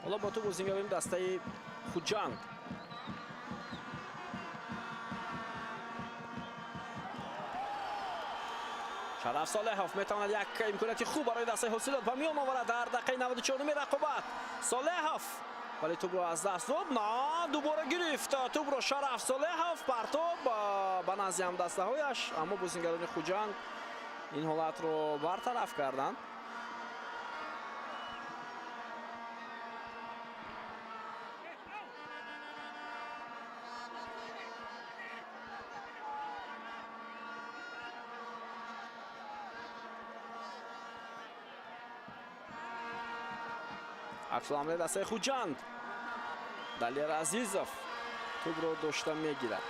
حالا با تو بازی می‌بینیم دسته خوجند. شرف صالحوف میتواند یک امکانیت خوب برای دسته حاصلات به میان آورد در دقیقه 94 رقابت. صالحوف ولی توپ رو از دست داد. نه دوباره گرفت توپ رو شرف صالحوف. پرتاب به نزد هم دسته هایش، اما بازیگران خوجند این حالت رو برطرف کردند. عکس العمل دسته خوجند. دلیر عزیزوف توپ رو داشته میگیرد.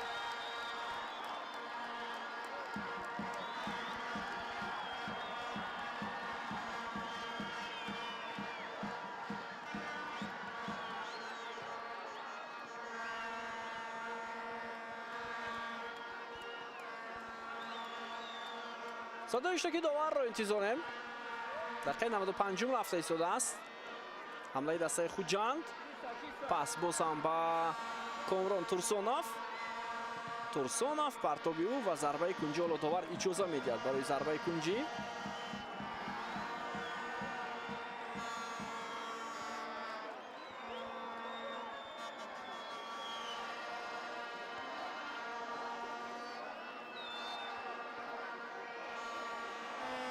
صدای اشتراکی داور رو انتظاریم. دقیقه 95 رفته ایستاده است. حمله دسته خوجند. پس باز هم با کامران ترسونوف پرتابی او و ضربه کنجی رو داور اجازه میدهد برای ضربه کنجی.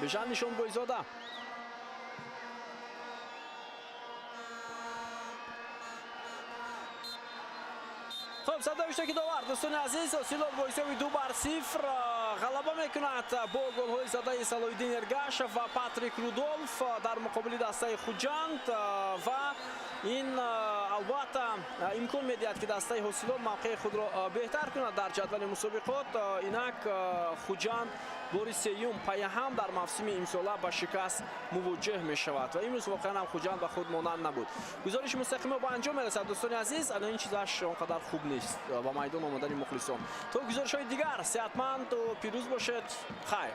بجان نشان گویزاده. خب صدای اشتراکی داور دوستان عزیز، حاصلات با حساب 2-0 غلبه میکند با گل‌های زده صلاح‌الدین ارگاشف و پاتریک رودولف در مقابل دسته خوجند و این البته امکان میدهد که دسته حاصلات موقع خود را بهتر کند در جدول مسابقات. اینک خوجند بار سیوم پای هم در موسم امساله به شکست مواجه می شود و امروز واقعا هم خوجند به خود مانند نبود. گزارش مستقیم با انجام میرسد دوستان عزیز. الان این چیزاش اونقدر خوب نیست با میدان آمدن مخلصان. تا گزارش های دیگر صحتمند و پیروز باشید. خیر.